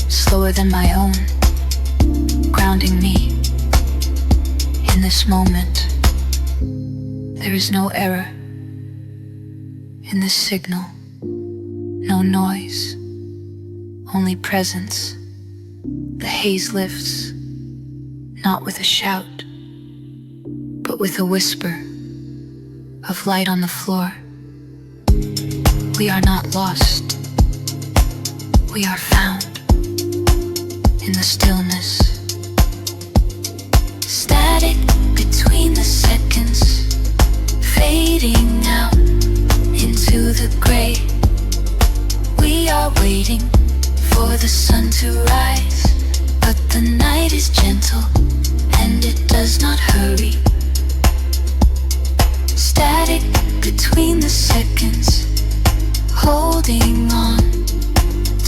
slower than my own, grounding me in this moment. There is no error in this signal, no noise, only presence. The haze lifts, not with a shout, but with a whisper of light on the floor. We are not lost, we are found in the stillness. Static between the seconds, fading out into the gray. We are waiting for the sun to rise, but the night is gentle and it does not hurry. Static between the seconds, holding on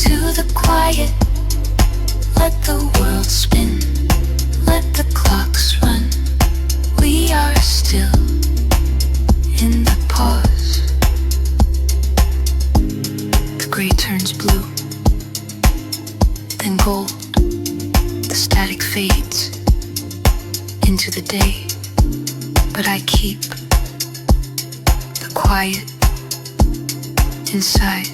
to the quiet. Let the world spin, let the clocks run. We are still in the pause. The gray turns blue, then gold. The static fades into the day, but I keep the quiet inside.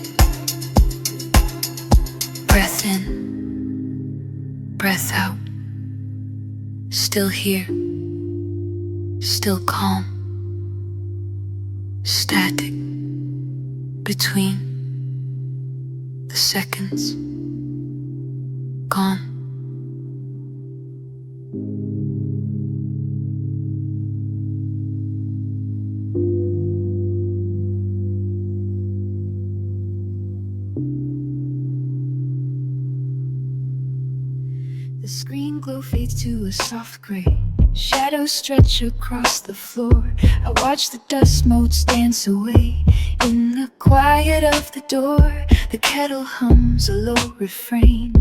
Breath in, breath out. Still here, still calm. Static between the seconds. Gone. The screen glow fades to a soft gray. Shadows stretch across the floor. I watch the dust motes dance away. In the quiet of the door, the kettle hums a low refrain.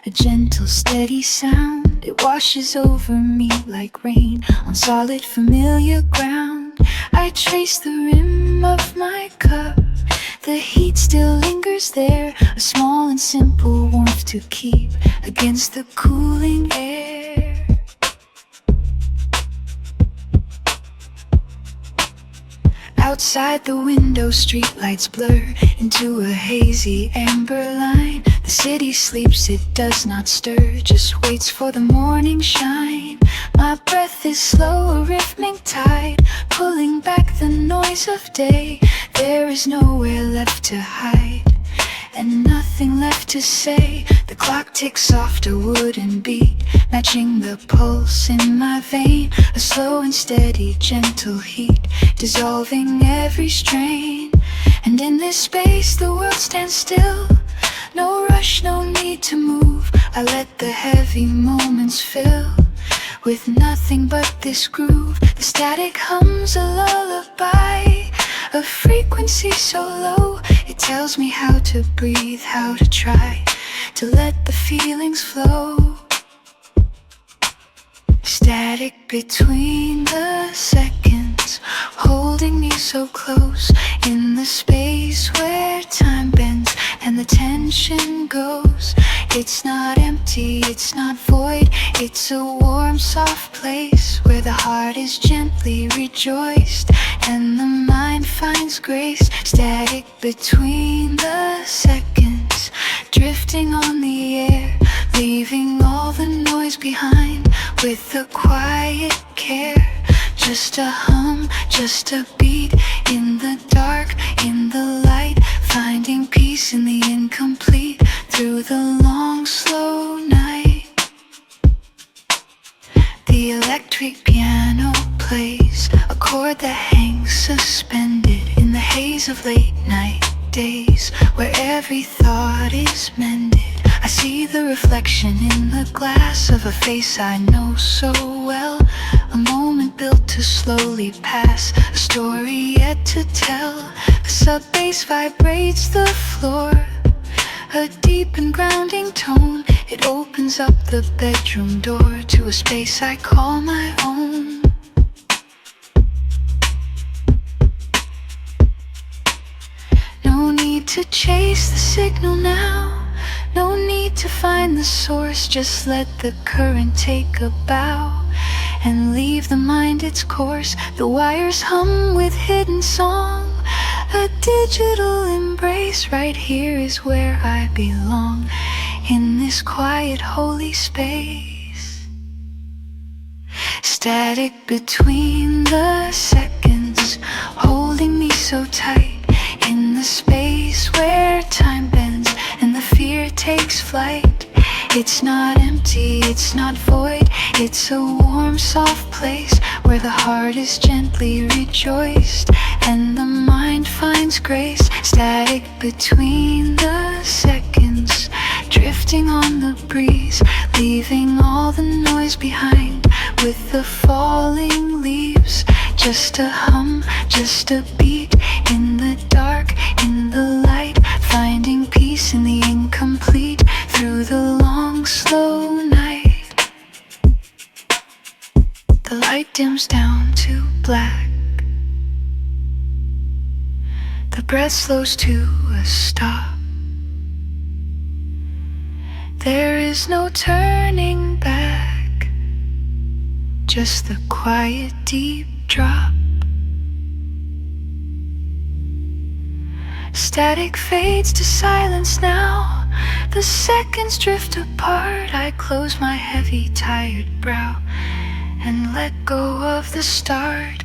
A gentle, steady sound. It washes over me like rain on solid, familiar ground. I trace the rim of my cup. The heat still lingers there, a small and simple warmth to keep against the cooling air. Outside the window, streetlights blur into a hazy amber line. The city sleeps, it does not stir, just waits for the morning shine. My breath is slow, a rhythmic tide, pulling back the noise of day. There is nowhere left to hide, and nothing left to say. The clock ticks soft, a wooden beat, matching the pulse in my vein. A slow and steady, gentle heat, dissolving every strain. And in this space the world stands still. No rush, no need to move. I let the heavy moments fill with nothing but this groove. The static hums a lullaby, a frequency so low. It tells me how to breathe, how to try to let the feelings flow. Static between the seconds, holding me so close in the space where time bends and the tension goes. It's not empty, it's not void, it's a warm, soft place where the heart is gently rejoiced and the mind finds grace. Static between the seconds, drifting on the air, leaving all the noise behind with a quiet care. Just a hum, just a beat, in the dark, in the light, finding peace in the incomplete, through the long, slow night. The electric piano plays a chord that hangs suspended in the haze of late night days, where every thought is mended. I see the reflection in the glass of a face I know so well, a moment built to slowly pass, a story yet to tell. The sub-bass vibrates the floor, a deep and grounding tone. It opens up the bedroom door to a space I call my own. No need to chase the signal now, no need to find the source, just let the current take a bow and leave the mind its course. The wires hum with hidden song, a digital embrace. Right here is where I belong, in this quiet holy space. Static between the seconds, holding me so tight, in the space where time bends and the fear takes flight. It's not empty, it's not void, it's a warm, soft place where the heart is gently rejoiced and the mind finds grace. Static between the seconds, drifting on the breeze, leaving all the noise behind with the falling leaves. Just a hum, just a beat, in the dark, in the light, finding peace in the incomplete, through the long, slow night. The light dims down to black, the breath slows to a stop. There is no turning back, just the quiet deep drop. Static fades to silence now, the seconds drift apart. I close my heavy, tired brow and let go of the start.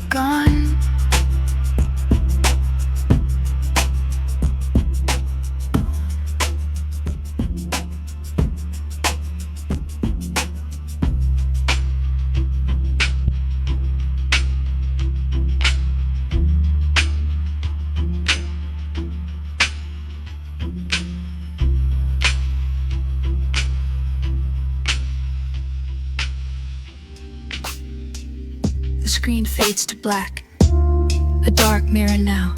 Gone. The screen fades to black, a dark mirror now,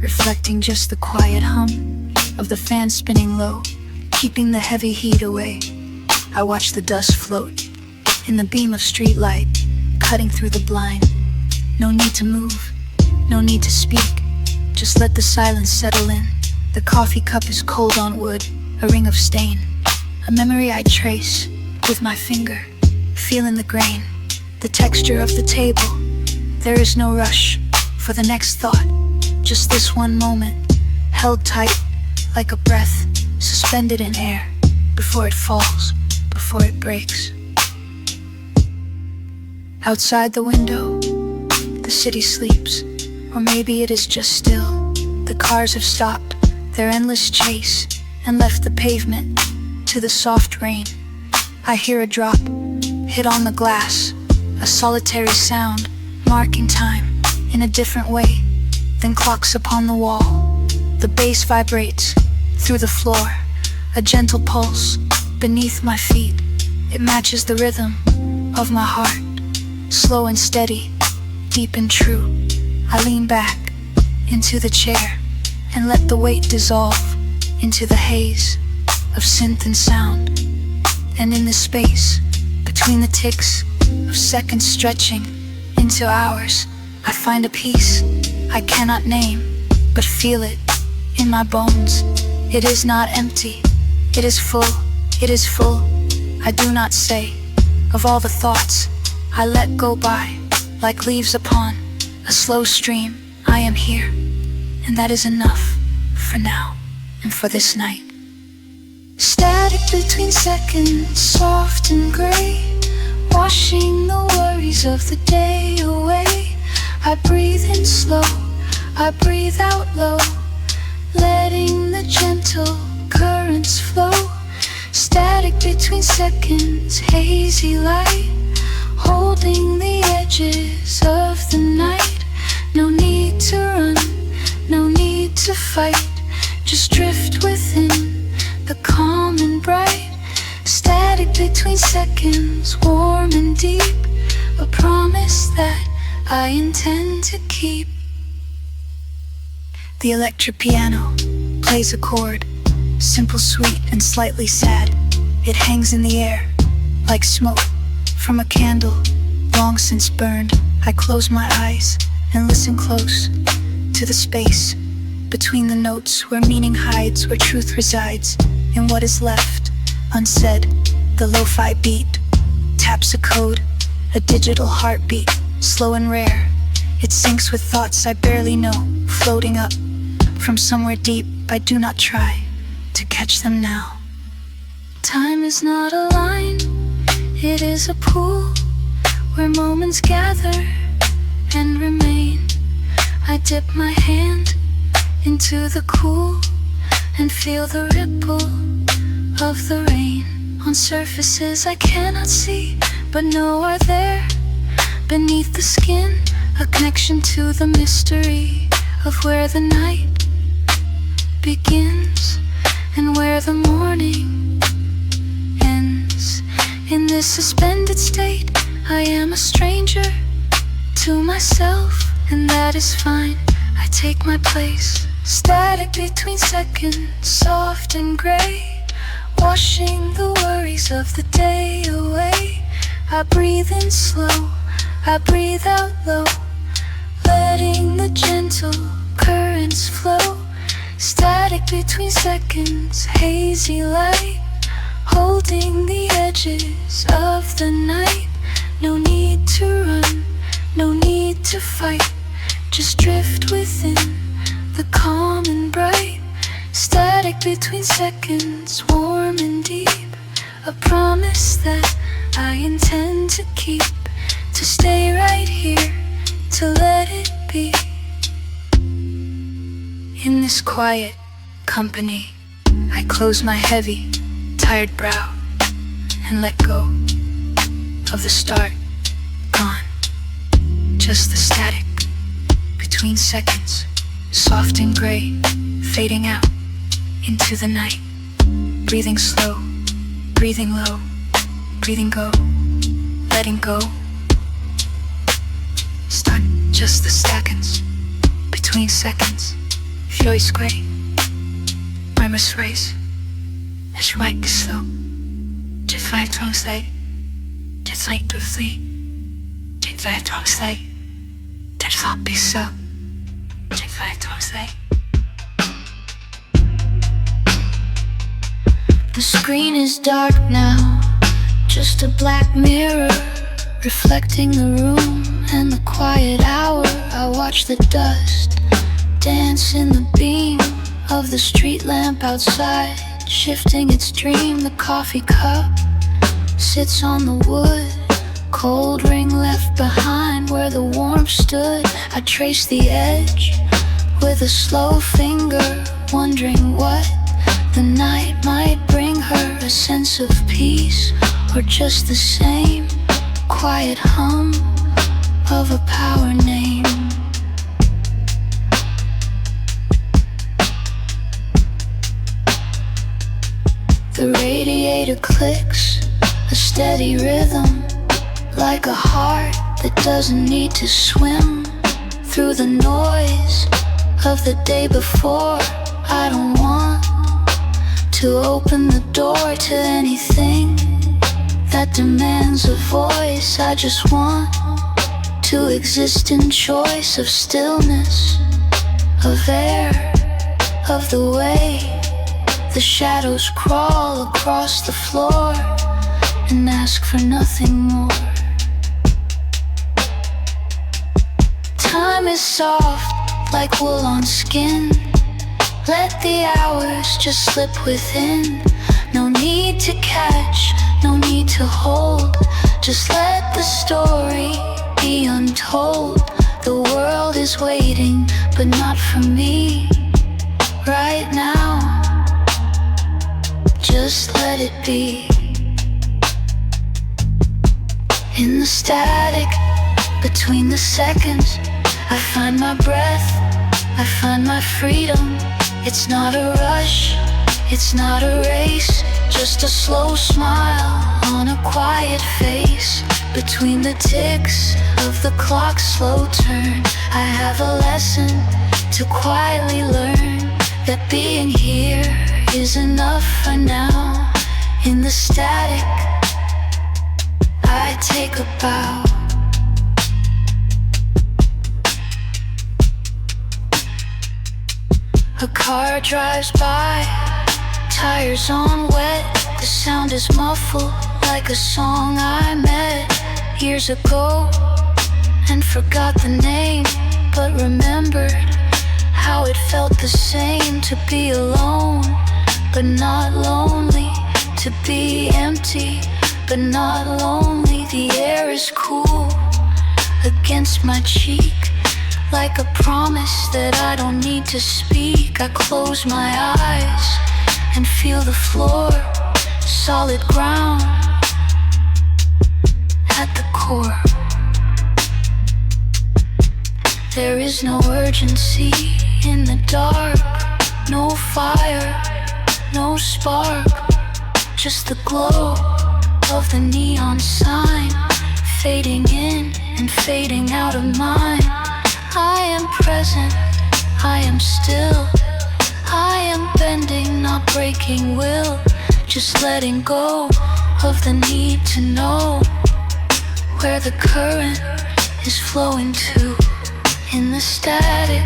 reflecting just the quiet hum of the fan spinning low, keeping the heavy heat away. I watch the dust float in the beam of street light, cutting through the blind. No need to move, no need to speak, just let the silence settle in. The coffee cup is cold on wood, a ring of stain, a memory I trace with my finger, feeling the grain, the texture of the table. There is no rush for the next thought, just this one moment, held tight like a breath suspended in air, before it falls, before it breaks. Outside the window, the city sleeps, or maybe it is just still. The cars have stopped their endless chase and left the pavement to the soft rain. I hear a drop hit on the glass, a solitary sound marking time in a different way than clocks upon the wall. The bass vibrates through the floor, a gentle pulse beneath my feet. It matches the rhythm of my heart, slow and steady, deep and true. I lean back, into the chair and let the weight dissolve into the haze of synth and sound. And in the space between the ticks of seconds stretching into hours, I find a peace I cannot name, but feel it in my bones. It is not empty, it is full, it is full. I do not say of all the thoughts I let go by like leaves upon a slow stream. I am here, and that is enough for now and for this night. Static between seconds, soft and gray, washing the worries of the day away. I breathe in slow, I breathe out low, letting the gentle currents flow. Static between seconds, hazy light, holding the edges of the night. No need to run, no need to fight, just drift within the calm and bright. Static between seconds, warm and deep, a promise that I intend to keep. The electric piano plays a chord, simple, sweet, and slightly sad. It hangs in the air like smoke from a candle long since burned. I close my eyes and listen close to the space between the notes, where meaning hides, where truth resides in what is left unsaid. The lo-fi beat taps a code, a digital heartbeat, slow and rare. It syncs with thoughts I barely know, floating up from somewhere deep. I do not try to catch them now. Time is not a line, it is a pool where moments gather and remain. I dip my hand into the cool and feel the ripple of the rain on surfaces I cannot see but know are there beneath the skin. A connection to the mystery of where the night begins and where the morning ends. In this suspended state, I am a stranger to myself, and that is fine. I take my place. Static between seconds, soft and gray, washing the worries of the day away. I breathe in slow, I breathe out low, letting the gentle currents flow. Static between seconds, hazy light, holding the edges of the night. No need to run, no need to fight, just drift within the calm and bright. Static between seconds, warm and deep, a promise that I intend to keep, to stay right here, to let it be. In this quiet company, I close my heavy, tired brow and let go of the start, gone. Just the static between seconds, soft and gray, fading out into the night. Breathing slow, breathing low, breathing go, letting go. Start just the seconds between seconds. Joyce Gray, my Miss Race, as right to slow, just right to say, just right to see, just right to say, just right to so, just right to say. The screen is dark now, just a black mirror reflecting the room and the quiet hour. I watch the dust dance in the beam of the street lamp outside, shifting its dream. The coffee cup sits on the wood, cold ring left behind where the warmth stood. I trace the edge with a slow finger, wondering what the night might bring her. A sense of peace, or just the same quiet hum of a power name. The radiator clicks, a steady rhythm, like a heart that doesn't need to swim through the noise of the day before. I don't want to open the door to anything that demands a voice. I just want to exist in choice of stillness, of air, of the way the shadows crawl across the floor and ask for nothing more. Time is soft like wool on skin. Let the hours just slip within. No need to catch, no need to hold. Just let the story be untold. The world is waiting, but not for me right now. Just let it be. In the static between the seconds, I find my breath, I find my freedom. It's not a rush, it's not a race, just a slow smile on a quiet face. Between the ticks of the clock's slow turn, I have a lesson to quietly learn, that being here is enough for now. In the static, I take a bow. A car drives by, tires on wet. The sound is muffled like a song I met years ago and forgot the name, but remembered how it felt the same to be alone but not lonely, to be empty but not lonely. The air is cool against my cheek, like a promise that I don't need to speak. I close my eyes and feel the floor, solid ground at the core. There is no urgency in the dark, no fire, no spark, just the glow of the neon sign, fading in and fading out of mine. I am present, I am still, I am bending, not breaking will, just letting go of the need to know where the current is flowing to. In the static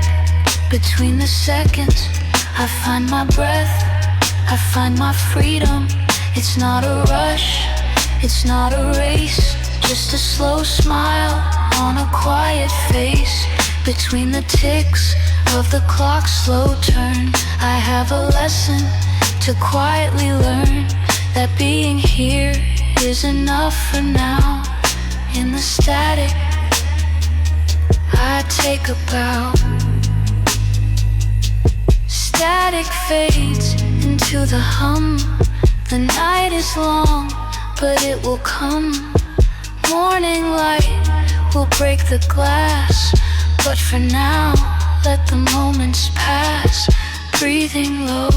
between the seconds, I find my breath, I find my freedom. It's not a rush, it's not a race, just a slow smile on a quiet face. Between the ticks of the clock's slow turn, I have a lesson to quietly learn, that being here is enough for now. In the static, I take a bow. Static fades into the hum. The night is long, but it will come. Morning light will break the glass, but for now, let the moments pass. Breathing low,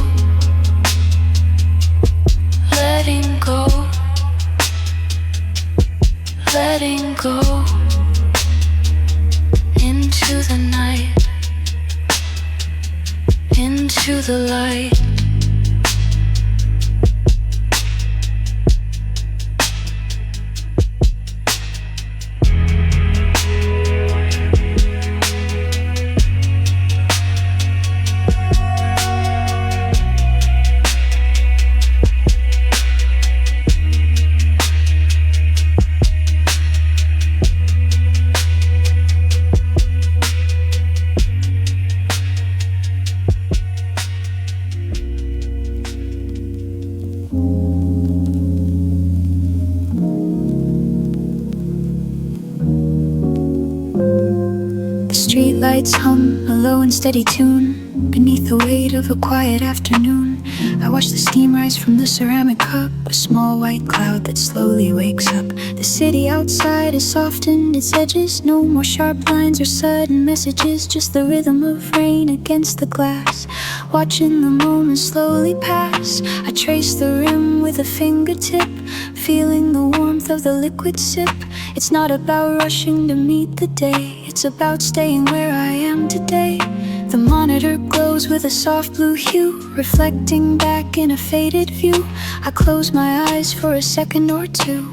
letting go, letting go into the night, into the light. Streetlights hum a low and steady tune beneath the weight of a quiet afternoon. I watch the steam rise from the ceramic cup, a small white cloud that slowly wakes up. The city outside has softened its edges, no more sharp lines or sudden messages, just the rhythm of rain against the glass. Watching the moments slowly pass, I trace the rim with a fingertip, feeling the warmth of the liquid sip. It's not about rushing to meet the day, it's about staying where I am today. The monitor glows with a soft blue hue, reflecting back in a faded view. I close my eyes for a second or two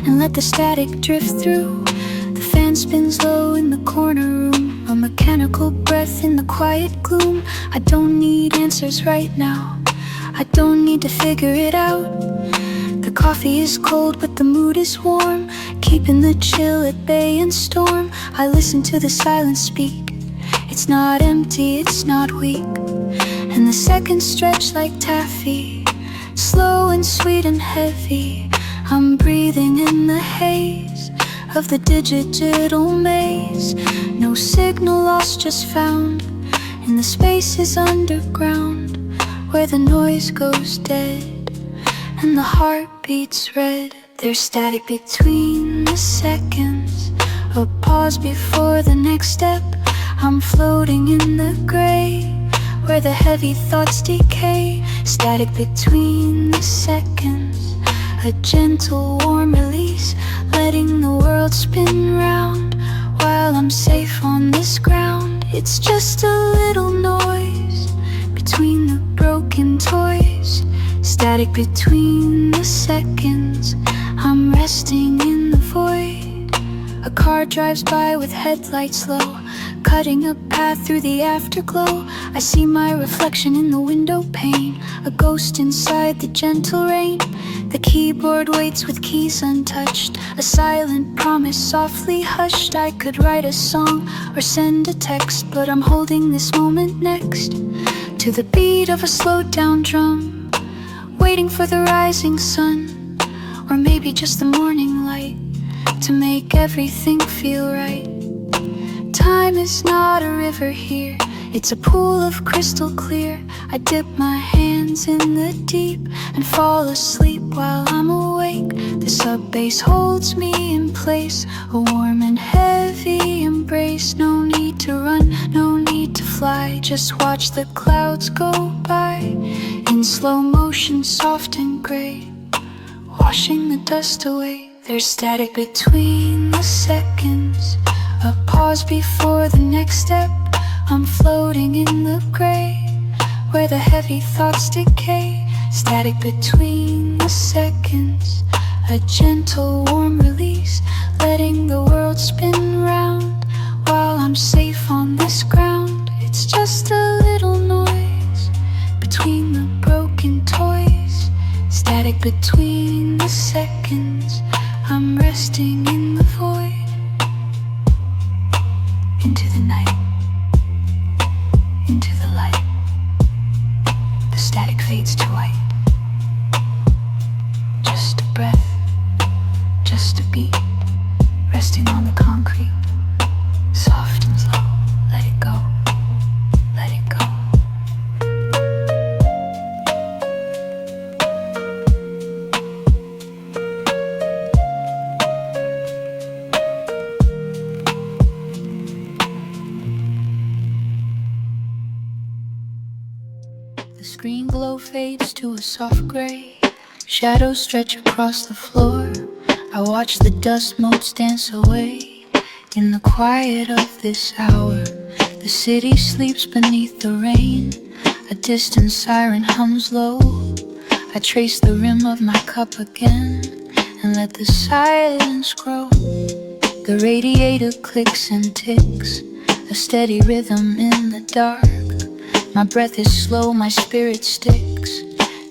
and let the static drift through. The fan spins low in the corner room, a mechanical breath in the quiet gloom. I don't need answers right now, I don't need to figure it out. The coffee is cold but the mood is warm, keeping the chill at bay and storm. I listen to the silence speak, it's not empty, it's not weak. And the seconds stretch like taffy, slow and sweet and heavy. I'm breathing in the haze of the digital maze. No signal lost, just found in the spaces underground, where the noise goes dead and the heart beats red. There's static between the seconds, a pause before the next step. I'm floating in the gray, where the heavy thoughts decay. Static between the seconds, a gentle warm release, letting the world spin round while I'm safe on this ground. It's just a little noise between the broken toys. Static between the seconds, I'm resting in the void. A car drives by with headlights low, cutting a path through the afterglow. I see my reflection in the window pane, a ghost inside the gentle rain. The keyboard waits with keys untouched, a silent promise softly hushed. I could write a song or send a text, but I'm holding this moment next to the beat of a slowed down drum, waiting for the rising sun, or maybe just the morning light, to make everything feel right. Time is not a river here, it's a pool of crystal clear. I dip my hands in the deep and fall asleep while I'm awake. The sub-bass holds me in place, a warm and heavy embrace. No need to run, no need to fly, just watch the clouds go by in slow motion, soft and gray, washing the dust away. There's static between the seconds, a pause before the next step. I'm floating in the gray, where the heavy thoughts decay. Static between the seconds, a gentle warm release, letting the world spin round while I'm safe on this ground. It's just a little noise between the broken toys. Static between the seconds, I'm resting in the void. Into the night, into the light, the static fades to white. Just a breath, just a beat, resting on the concrete, soft and slow. Let it go, let it go. The screen glow fades to a soft gray, shadows stretch across the floor. I watch the dust motes dance away in the quiet of this hour. The city sleeps beneath the rain, a distant siren hums low. I trace the rim of my cup again and let the silence grow. The radiator clicks and ticks, a steady rhythm in the dark. My breath is slow, my spirit sticks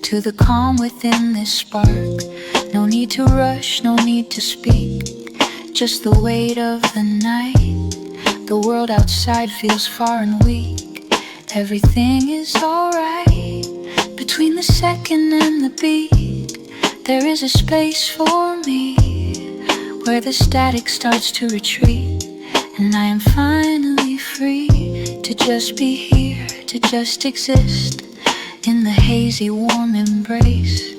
to the calm within this spark. No need to rush, no need to speak, just the weight of the night. The world outside feels far and weak, everything is alright. Between the second and the beat, there is a space for me, where the static starts to retreat, and I am finally free to just be here, to just exist in the hazy warm embrace,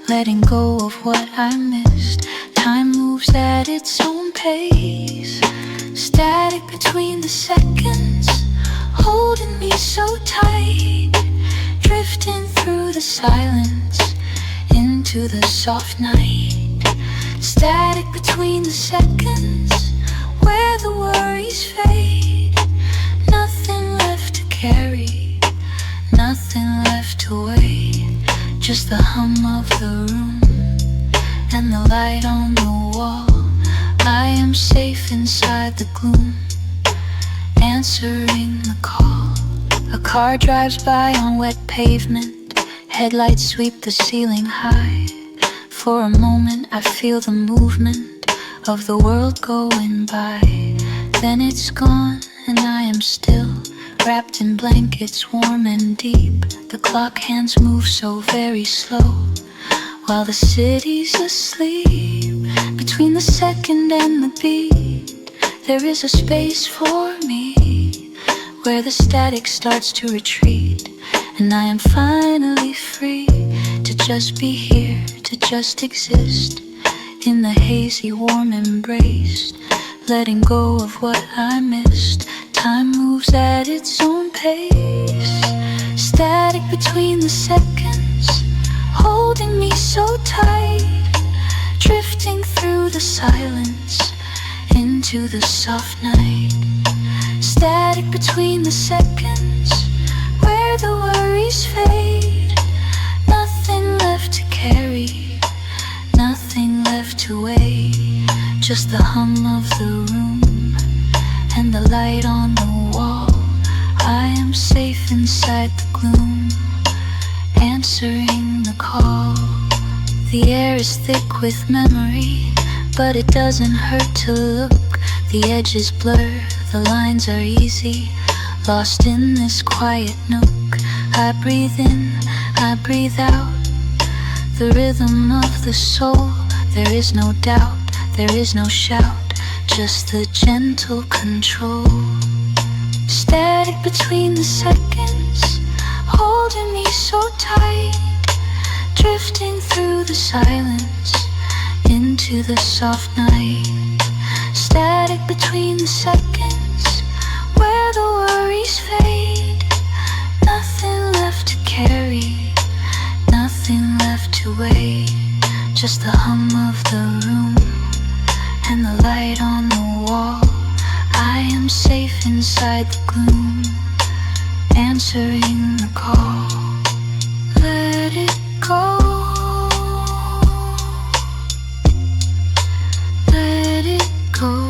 letting go of what I missed. Time moves at its own pace, static between the seconds, holding me so tight, drifting through the silence into the soft night. Static between the seconds, where the worries fade, nothing left to carry. of the room and the light on the wall. I am safe inside the gloom, answering the call. A car drives by on wet pavement, headlights sweep the ceiling high. For a moment I feel the movement of the world going by. Then it's gone and I am still, wrapped in blankets warm and deep. The clock hands move so very slow, while the city's asleep. Between the second and the beat, there is a space for me, where the static starts to retreat. And I am finally free to just be here, to just exist in the hazy warm embrace, letting go of what I missed. Time moves at its own pace, static between the seconds, holding me so tight, drifting through the silence into the soft night. Static between the seconds, where the worries fade. Nothing left to carry, nothing left to weigh. Just the hum of the room and the light on the wall. I am safe inside the gloom, answering the call. The air is thick with memory, but it doesn't hurt to look. The edges blur, the lines are easy, lost in this quiet nook. I breathe in, I breathe out, the rhythm of the soul. There is no doubt, there is no shout, just the gentle control. Static between the seconds, holding me so tight, drifting through the silence into the soft night. Static between the seconds, where the worries fade. Nothing left to carry, nothing left to weigh. Just the hum of the room and the light on the wall. I am safe inside the gloom, answering the call. Let it go, let it go.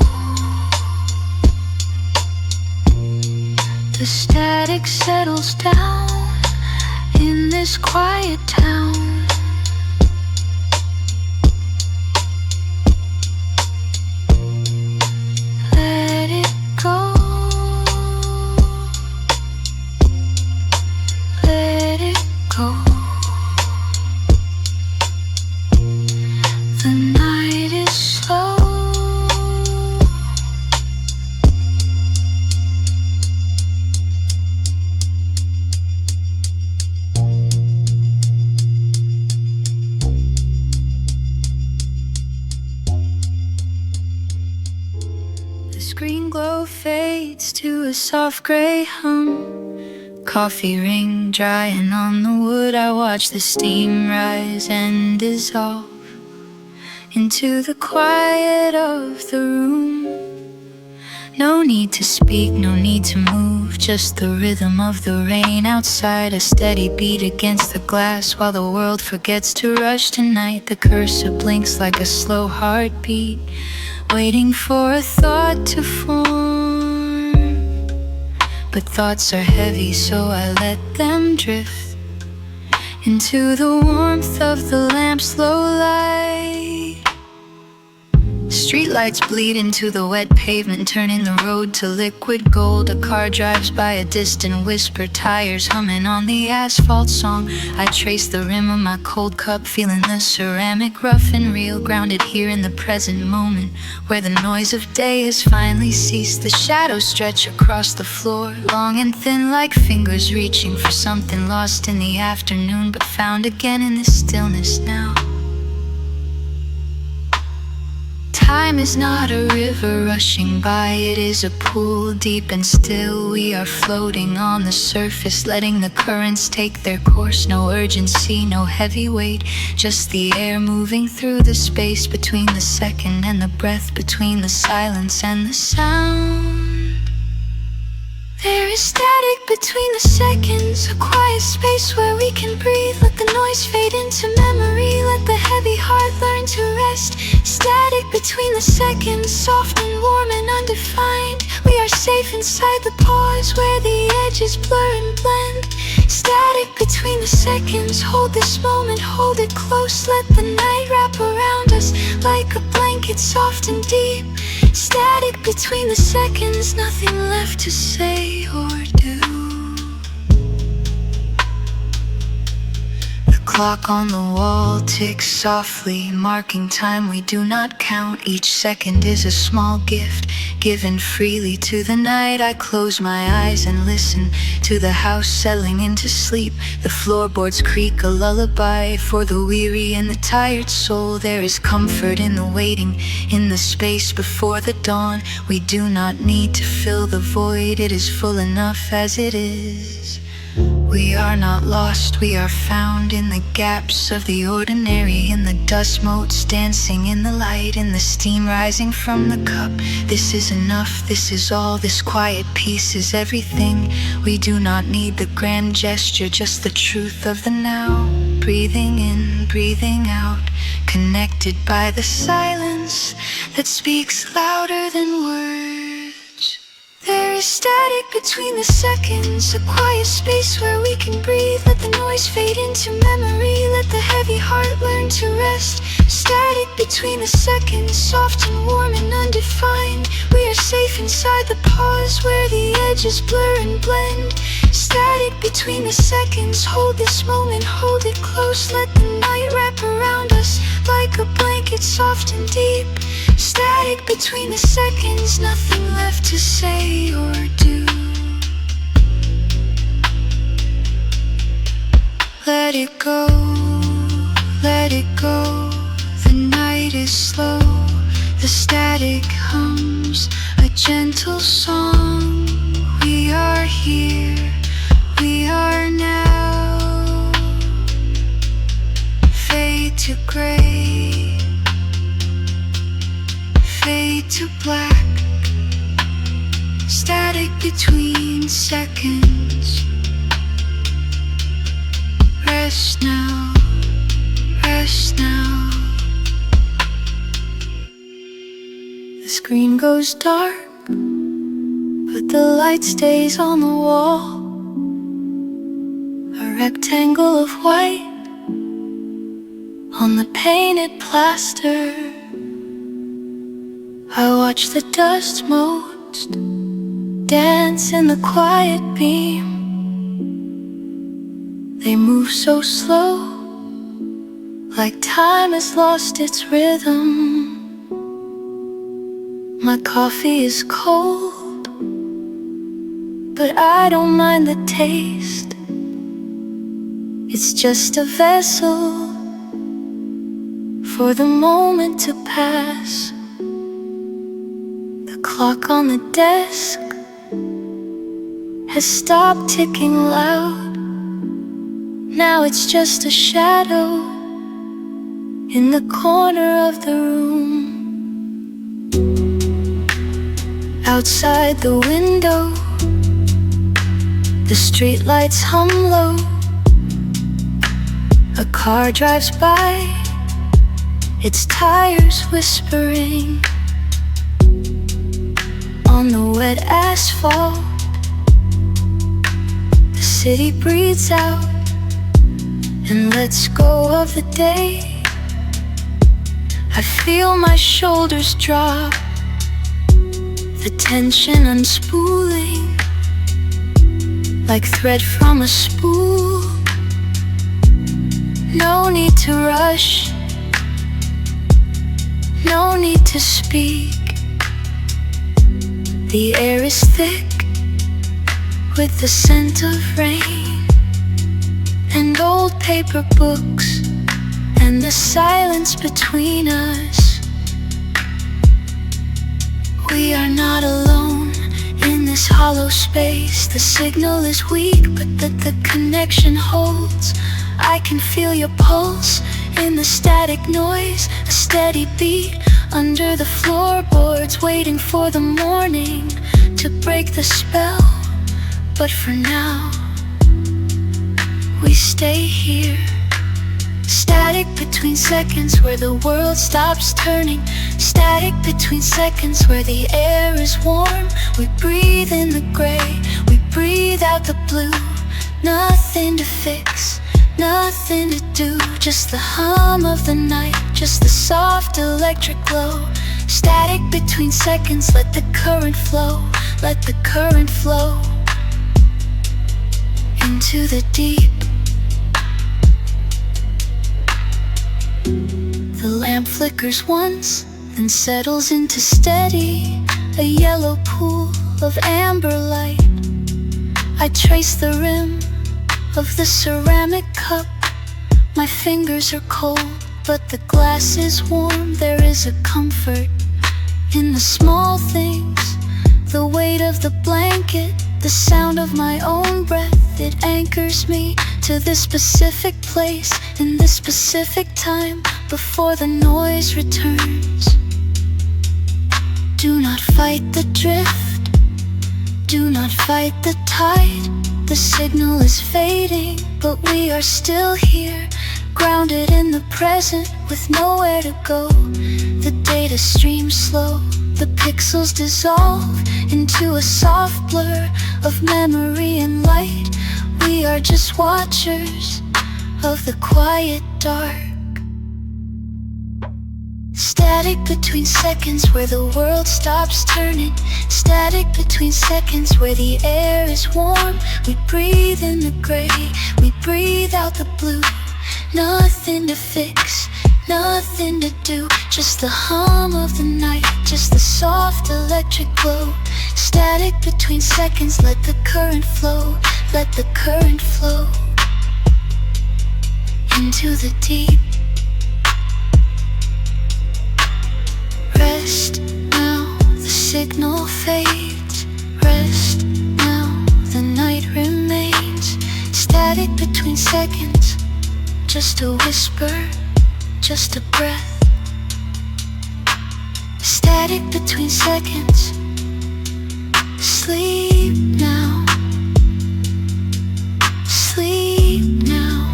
The static settles down in this quiet town. Let it go, let it go. The night is slow, the screen glow fades to a soft gray hum. Coffee ring drying on the wood. I watch the steam rise and dissolve into the quiet of the room. No need to speak, no need to move, just the rhythm of the rain outside. A steady beat against the glass while the world forgets to rush tonight. The cursor blinks like a slow heartbeat, waiting for a thought to form. But thoughts are heavy, so I let them drift into the warmth of the lamp's low light. Streetlights bleed into the wet pavement, turning the road to liquid gold. A car drives by, a distant whisper, tires humming on the asphalt song. I trace the rim of my cold cup, feeling the ceramic rough and real, grounded here in the present moment, where the noise of day has finally ceased. The shadows stretch across the floor, long and thin like fingers reaching for something lost in the afternoon, but found again in the stillness now. Time is not a river rushing by, it is a pool deep and still. We are floating on the surface, letting the currents take their course. No urgency, no heavy weight, just the air moving through the space between the second and the breath, between the silence and the sound. There is static Static between the seconds, a quiet space where we can breathe. Let the noise fade into memory, let the heavy heart learn to rest. Static between the seconds, soft and warm and undefined. We are safe inside the pause where the edges blur and blend. Static between the seconds, hold this moment, hold it close. Let the night wrap around us like a blanket, soft and deep. Static between the seconds, nothing left to say or do. The clock on the wall ticks softly, marking time we do not count. Each second is a small gift, given freely to the night. I close my eyes and listen to the house settling into sleep. The floorboards creak a lullaby for the weary and the tired soul. There is comfort in the waiting, in the space before the dawn. We do not need to fill the void, it is full enough as it is. We are not lost, we are found in the gaps of the ordinary, in the dust motes dancing in the light, in the steam rising from the cup. This is enough, this is all, this quiet peace is everything. We do not need the grand gesture, just the truth of the now. Breathing in, breathing out, connected by the silence that speaks louder than words. There is static between the seconds, a quiet space where we can breathe. Let the noise fade into memory, let the heavy heart learn to rest. Static between the seconds, soft and warm and undefined. We are safe inside the pause where the edges blur and blend. Static between the seconds, hold this moment, hold it close. Let the night wrap around us like a blanket, soft and deep. Static between the seconds, nothing left to say or do. Let it go, let it go. The night is slow, the static hums a gentle song. We are here, we are now. Fade to gray, fade to black. Static between seconds. Rest now, rest now. The screen goes dark, but the light stays on the wall. A rectangle of white on the painted plaster. I watch the dust motes dance in the quiet beam. They move so slow, like time has lost its rhythm. My coffee is cold, but I don't mind the taste. It's just a vessel for the moment to pass. The clock on the desk has stopped ticking loud. Now it's just a shadow in the corner of the room. Outside the window, the streetlights hum low. A car drives by, its tires whispering on the wet asphalt. The city breathes out and lets go of the day. I feel my shoulders drop, the tension unspooling like thread from a spool. No need to rush, no need to speak. The air is thick with the scent of rain and old paper books and the silence between us. We are not alone in this hollow space. The signal is weak, but the connection holds. I can feel your pulse in the static noise, a steady beat under the floorboards, waiting for the morning to break the spell. But for now, we stay here. Static between seconds where the world stops turning. Static between seconds where the air is warm. We breathe in the gray, we breathe out the blue. Nothing to fix, nothing to do. Just the hum of the night, just the soft electric glow. Static between seconds, let the current flow. Let the current flow into the deep. The lamp flickers once, then settles into steady, a yellow pool of amber light. I trace the rim of the ceramic cup. My fingers are cold, but the glass is warm. There is a comfort in the small things, the weight of the blanket, the sound of my own breath. It anchors me to this specific place, in this specific time, before the noise returns. Do not fight the drift, do not fight the tide. The signal is fading, but we are still here, grounded in the present with nowhere to go. The data streams slow, the pixels dissolve into a soft blur of memory and light. We are just watchers of the quiet dark. Static between seconds where the world stops turning. Static between seconds where the air is warm. We breathe in the gray, we breathe out the blue. Nothing to fix, nothing to do. Just the hum of the night, just the soft electric glow. Static between seconds, let the current flow. Let the current flow into the deep. Rest now, the signal fades. Rest now, the night remains. Static between seconds, just a whisper, just a breath. Static between seconds. Sleep now, sleep now.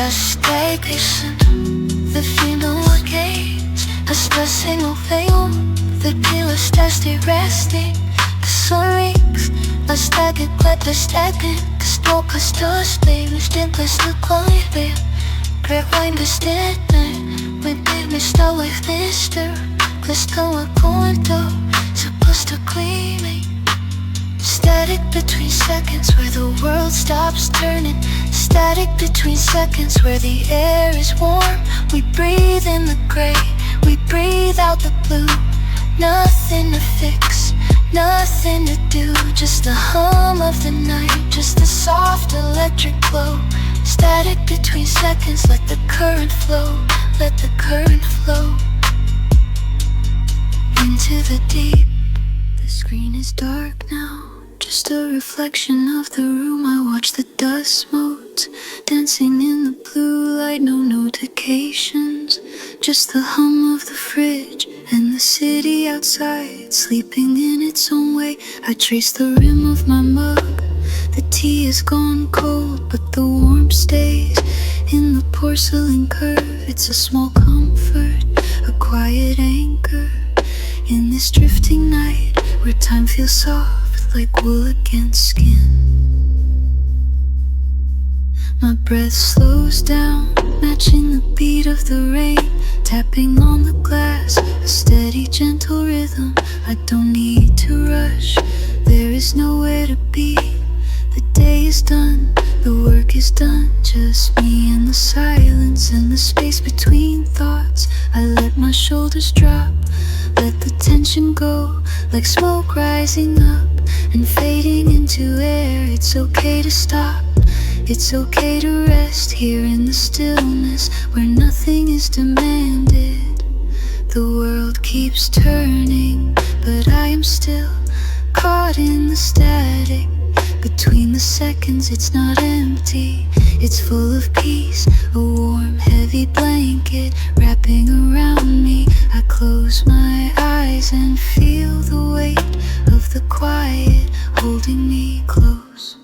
Stay patient, the final gates. Stressing au fail, the pillars testy resting. The sun rings, la stagger glad the stagger. Stop us to stay, we stand place to climb. Rewind the stand, we did me start with Mr. Crystal a condo, supposed to gleaming. Static between seconds where the world stops turning. Static between seconds where the air is warm. We breathe in the gray, we breathe out the blue. Nothing to fix, nothing to do. Just the hum of the night, just the soft electric glow. Static between seconds, let the current flow. Let the current flow into the deep. The screen is dark now, just a reflection of the room. I watch the dust motes dancing in the blue light. No notifications, just the hum of the fridge and the city outside, sleeping in its own way. I trace the rim of my mug. The tea is gone cold, but the warmth stays in the porcelain curve. It's a small comfort, a quiet anchor in this drifting night where time feels soft like wool against skin. My breath slows down, matching the beat of the rain, tapping on the glass, a steady gentle rhythm. I don't need to rush, there is nowhere to be. The day is done, the work is done. Just me and the silence and the space between thoughts. I let my shoulders drop, let the tension go, like smoke rising up and fading into air. It's okay to stop, it's okay to rest here in the stillness where nothing is demanded. The world keeps turning, but I am still caught in the static. Between the seconds, it's not empty, it's full of peace. A warm, heavy blanket wrapping around me. I close my eyes eyes and feel the weight of the quiet holding me close.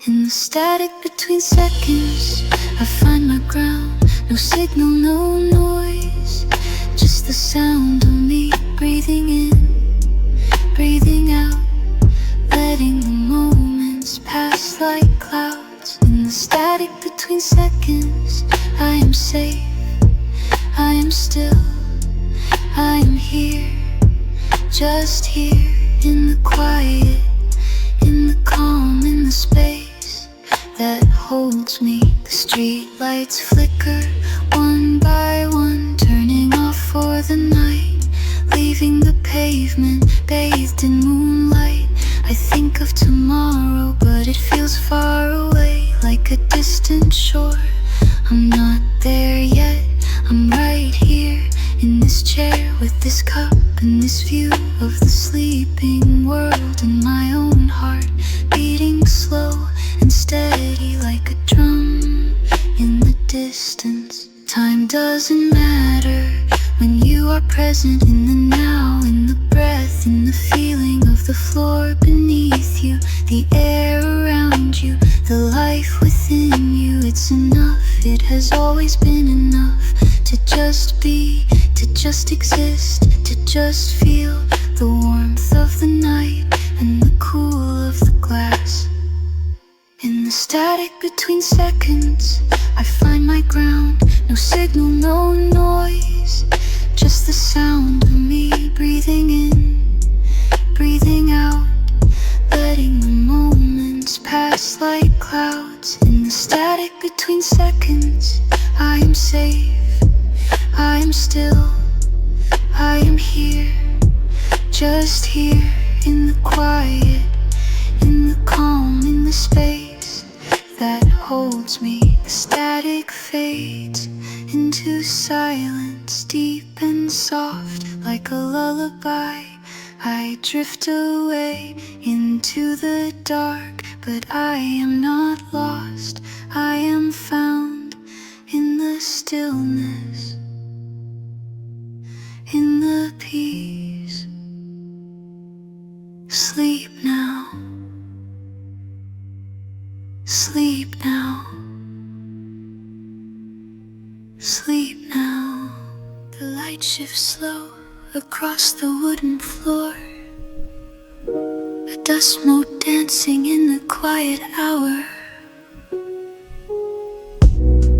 In the static between seconds, I find my ground. No signal, no noise, just the sound of me breathing in, breathing out, letting the moments pass like clouds. In the static between seconds, I am safe, I am still, I am here, just here in the quiet, in the calm, in the space that holds me. The street lights flicker one by one, turning off for the night, leaving the pavement bathed in moonlight. I think of tomorrow, but it feels far away, like a distant shore. I'm not there yet, I'm right here in this chair with this cup and this view of the sleeping world, and my own heart beating slow and steady like a drum in the distance. Time doesn't matter when you are present in the now, in the breath, in the feeling of the floor beneath you, the air around you, the life within you. It's enough, it has always been enough to just be, to just exist, to just feel the warmth of the night and the cool of the glass. In the static between seconds, I find my ground. No signal, no noise, just the sound of me breathing in, breathing out, letting the moments pass like clouds. In the static between seconds, I am safe, I am still, I am here, just here in the quiet, in the calm, in the space that holds me. The static fades into silence, deep and soft like a lullaby. I drift away into the dark, but I am not lost, I am found in the stillness, in the peace. Sleep now, sleep now, sleep now. The light shifts slow across the wooden floor, a dust mote dancing in the quiet hour.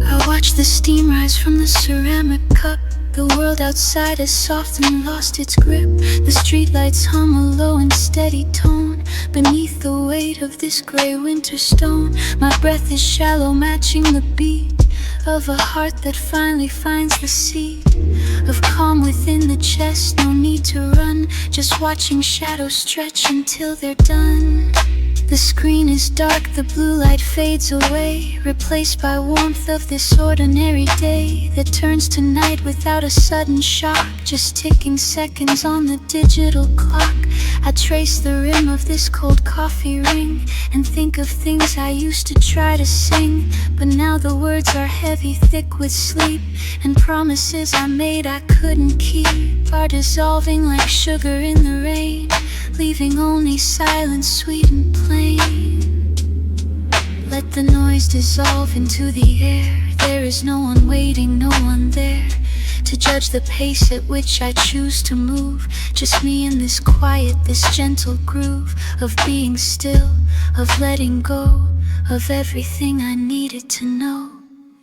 I watch the steam rise from the ceramic cup. The world outside has softened, lost its grip. The streetlights hum a low and steady tone beneath the weight of this gray winter stone. My breath is shallow, matching the beat of a heart that finally finds the seat of calm within the chest. No need to run, just watching shadows stretch until they're done. The screen is dark, the blue light fades away, replaced by warmth of this ordinary day that turns to night without a sudden shock. Just ticking seconds on the digital clock. I trace the rim of this cold coffee ring and think of things I used to try to sing, but now the words are heavy, thick with sleep, and promises I made I couldn't keep are dissolving like sugar in the rain, leaving only silence sweet and plain. Let the noise dissolve into the air. There is no one waiting, no one there to judge the pace at which I choose to move. Just me in this quiet, this gentle groove of being still, of letting go of everything I needed to know.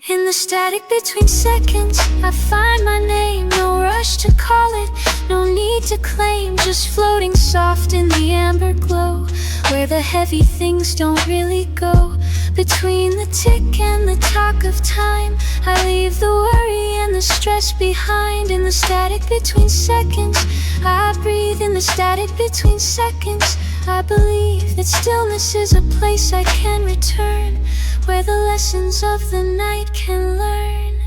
In the static between seconds, I find my name. No rush to call it, no need to claim. Just floating soft in the amber glow, where the heavy things don't really go. Between the tick and the talk of time, I leave the worry and the stress behind. In the static between seconds, I breathe. In the static between seconds, I believe that stillness is a place I can return, where the lessons of the night can learn.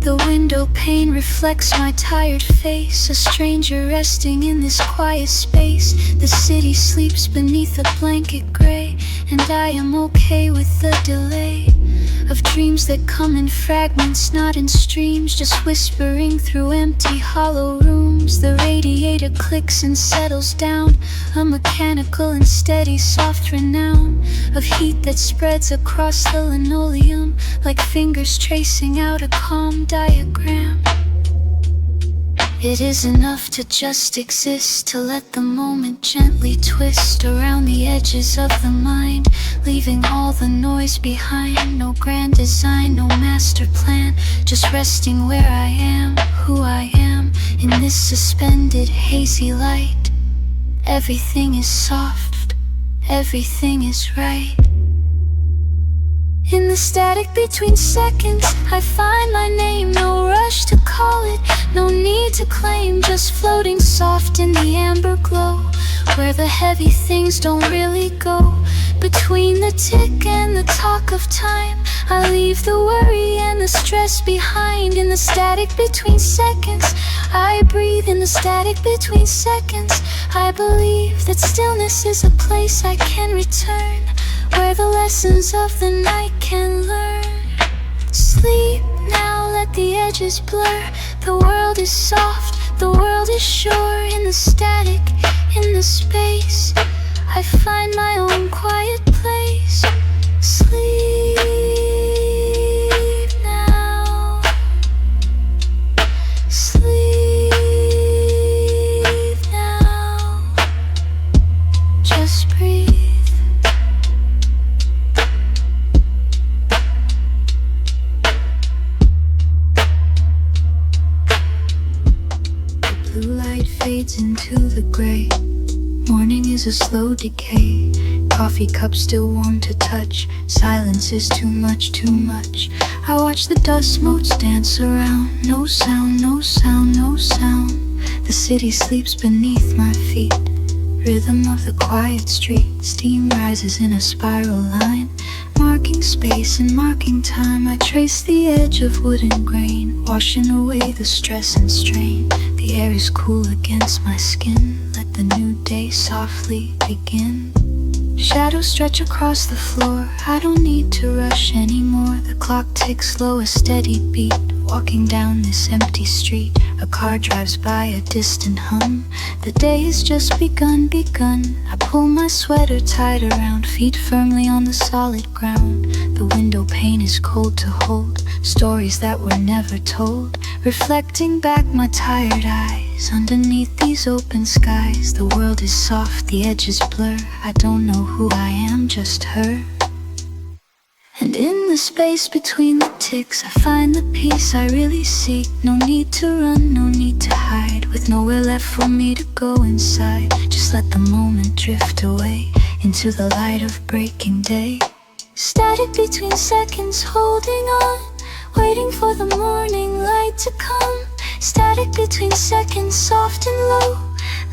The window pane reflects my tired face, a stranger resting in this quiet space. The city sleeps beneath a blanket gray, and I am okay with the delay of dreams that come in fragments, not in streams, just whispering through empty hollow rooms. times the radiator clicks and settles down, a mechanical and steady soft renown of heat that spreads across the linoleum like fingers tracing out a calm diagram. It is enough to just exist, to let the moment gently twist around the edges of the mind, leaving all the noise behind. No grand design, no master plan, just resting where I am, who I am, in this suspended hazy light. Everything is soft, everything is right. In the static between seconds, I find my name. No rush to call it, no need to claim, just floating soft in the amber glow, where the heavy things don't really go. Between the tick and the talk of time, I leave the worry and the stress behind. In the static between seconds, I breathe. In the static between seconds, I believe that stillness is a place I can return, where the lessons of the night can learn. Sleep now, let the edges blur. The world is soft, the world is sure. In the static, in the space, I find my own quiet place. Sleep now. Sleep now. Just breathe. Blue light fades into the gray. Morning is a slow decay. Coffee cup still warm to touch. Silence is too much, too much. I watch the dust motes dance around. No sound, no sound, no sound. The city sleeps beneath my feet. Rhythm of the quiet street. Steam rises in a spiral line, marking space and marking time. I trace the edge of wooden grain, washing away the stress and strain. The air is cool against my skin. Let the new day softly begin. Shadows stretch across the floor. I don't need to rush anymore. The clock ticks slow, a steady beat. Walking down this empty street, a car drives by, a distant hum. The day has just begun. I pull my sweater tight around, feet firmly on the solid ground. The window pane is cold to hold, stories that were never told, reflecting back my tired eyes. Underneath these open skies, the world is soft, the edges blur. I don't know who I am, just her. And in the space between the ticks, I find the peace I really seek. No need to run, no need to hide, with nowhere left for me to go inside. Just let the moment drift away into the light of breaking day. Static between seconds, holding on, waiting for the morning light to come. Static between seconds, soft and low,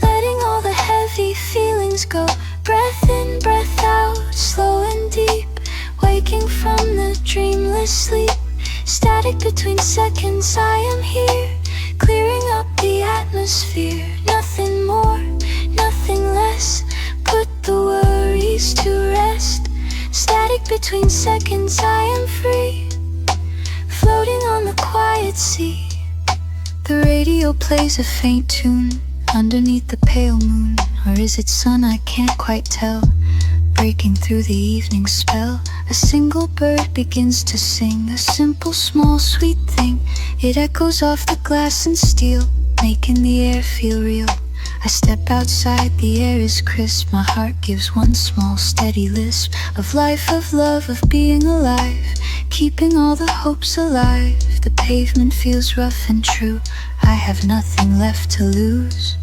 letting all the heavy feelings go. Breath in, breath out, slow and deep, waking from the dreamless sleep. Static between seconds, I am here, clearing up the atmosphere. Nothing more, nothing less, put the worries to rest. Static between seconds, I am free, floating on the quiet sea. The radio plays a faint tune underneath the pale moon. Or is it sun? I can't quite tell. Breaking through the evening spell, a single bird begins to sing. A simple, small, sweet thing. It echoes off the glass and steel, making the air feel real. I step outside, the air is crisp. My heart gives one small, steady lisp of life, of love, of being alive, keeping all the hopes alive. The pavement feels rough and true. I have nothing left to lose.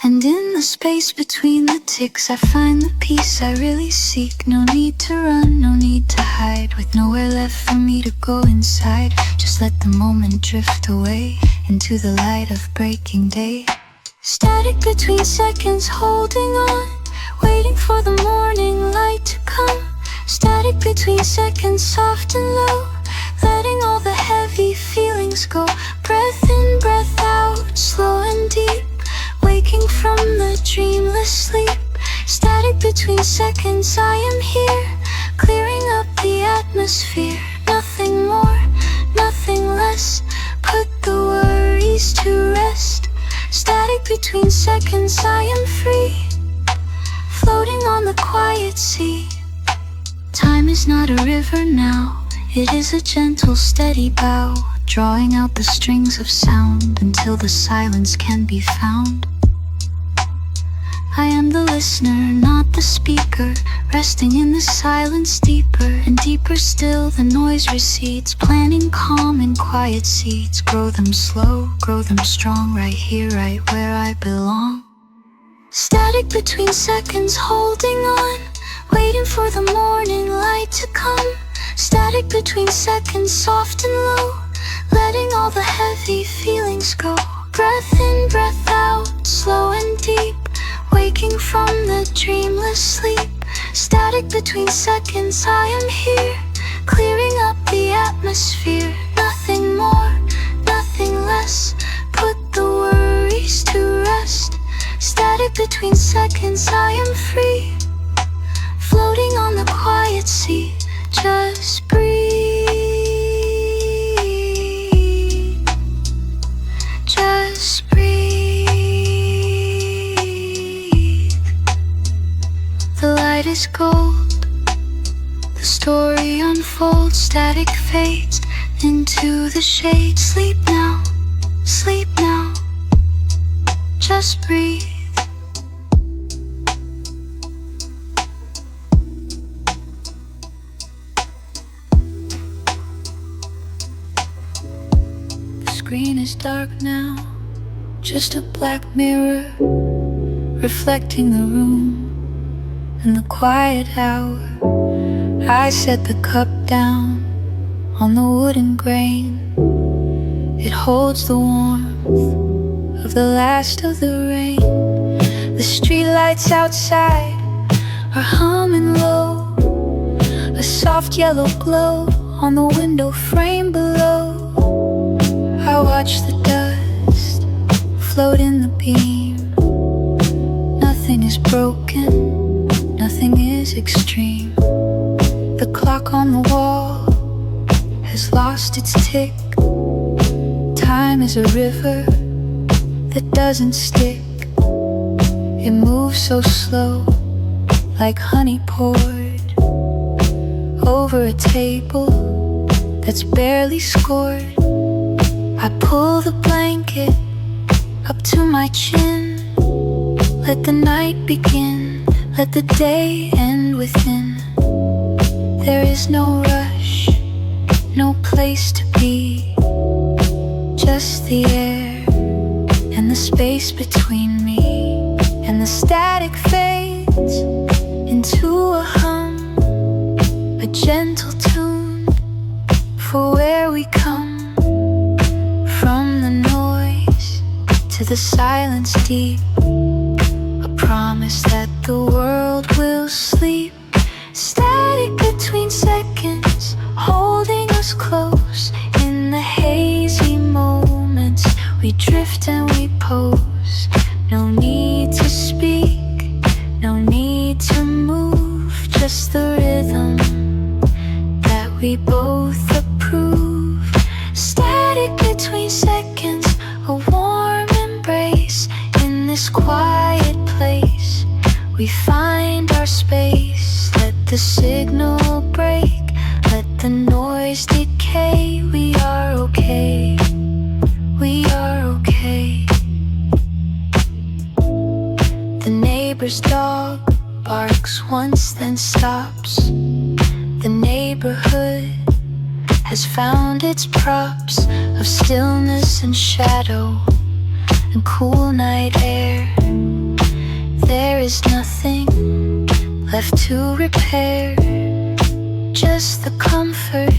And in the space between the ticks, I find the peace I really seek. No need to run, no need to hide, with nowhere left for me to go inside. Just let the moment drift away into the light of breaking day. Static between seconds, holding on, waiting for the morning light to come. Static between seconds, soft and low, letting all the heavy feelings go. Breath in, breath out, slow and deep, waking from the dreamless sleep. Static between seconds, I am here, clearing up the atmosphere. Nothing more, nothing less, put the worries to rest. between seconds I am free, floating on the quiet sea. Time is not a river now, it is a gentle steady bow, drawing out the strings of sound until the silence can be found. I am the listener, not the speaker, resting in the silence deeper and deeper still. The noise recedes, planting calm in quiet seeds. Grow them slow, grow them strong, right here, right where I belong. Static between seconds, holding on, waiting for the morning light to come. Static between seconds, soft and low, letting all the heavy feelings go. Breath in, breath out, slow and deep, waking from the dreamless sleep. Static between seconds, I am here, clearing up the atmosphere. Nothing more, nothing less, put the worries to rest. Static between seconds, I am free, floating on the quiet sea. Just breathe, just breathe. The light is gold, the story unfolds. Static fades into the shade. Sleep now, just breathe. The screen is dark now, just a black mirror reflecting the room in the quiet hour. I set the cup down on the wooden grain. It holds the warmth of the last of the rain. The streetlights outside are humming low, a soft yellow glow on the window frame below. I watch the dust float in the beam. Nothing is broken, nothing is extreme. The clock on the wall has lost its tick. Time is a river that doesn't stick. It moves so slow, like honey poured over a table that's barely scored. I pull the blanket up to my chin. Let the night begin, let the day end within. There is no rush, no place to be, just the air and the space between me. And the static fades into a hum, a gentle tune for where we come. From the noise to the silence deep, a promise that the world will sleep. Static between seconds, holding us close. In the hazy moments, we drift and we pose. No need to speak, no need to move, just the rhythm that we both approve. Static between seconds, a warm embrace. In this quiet place, we find our space. Let the signal break, let the noise decay. We are okay, we are okay. The neighbor's dog barks once then stops. The neighborhood has found its props of stillness and shadow and cool night air. There is nothing left to repair, just the comfort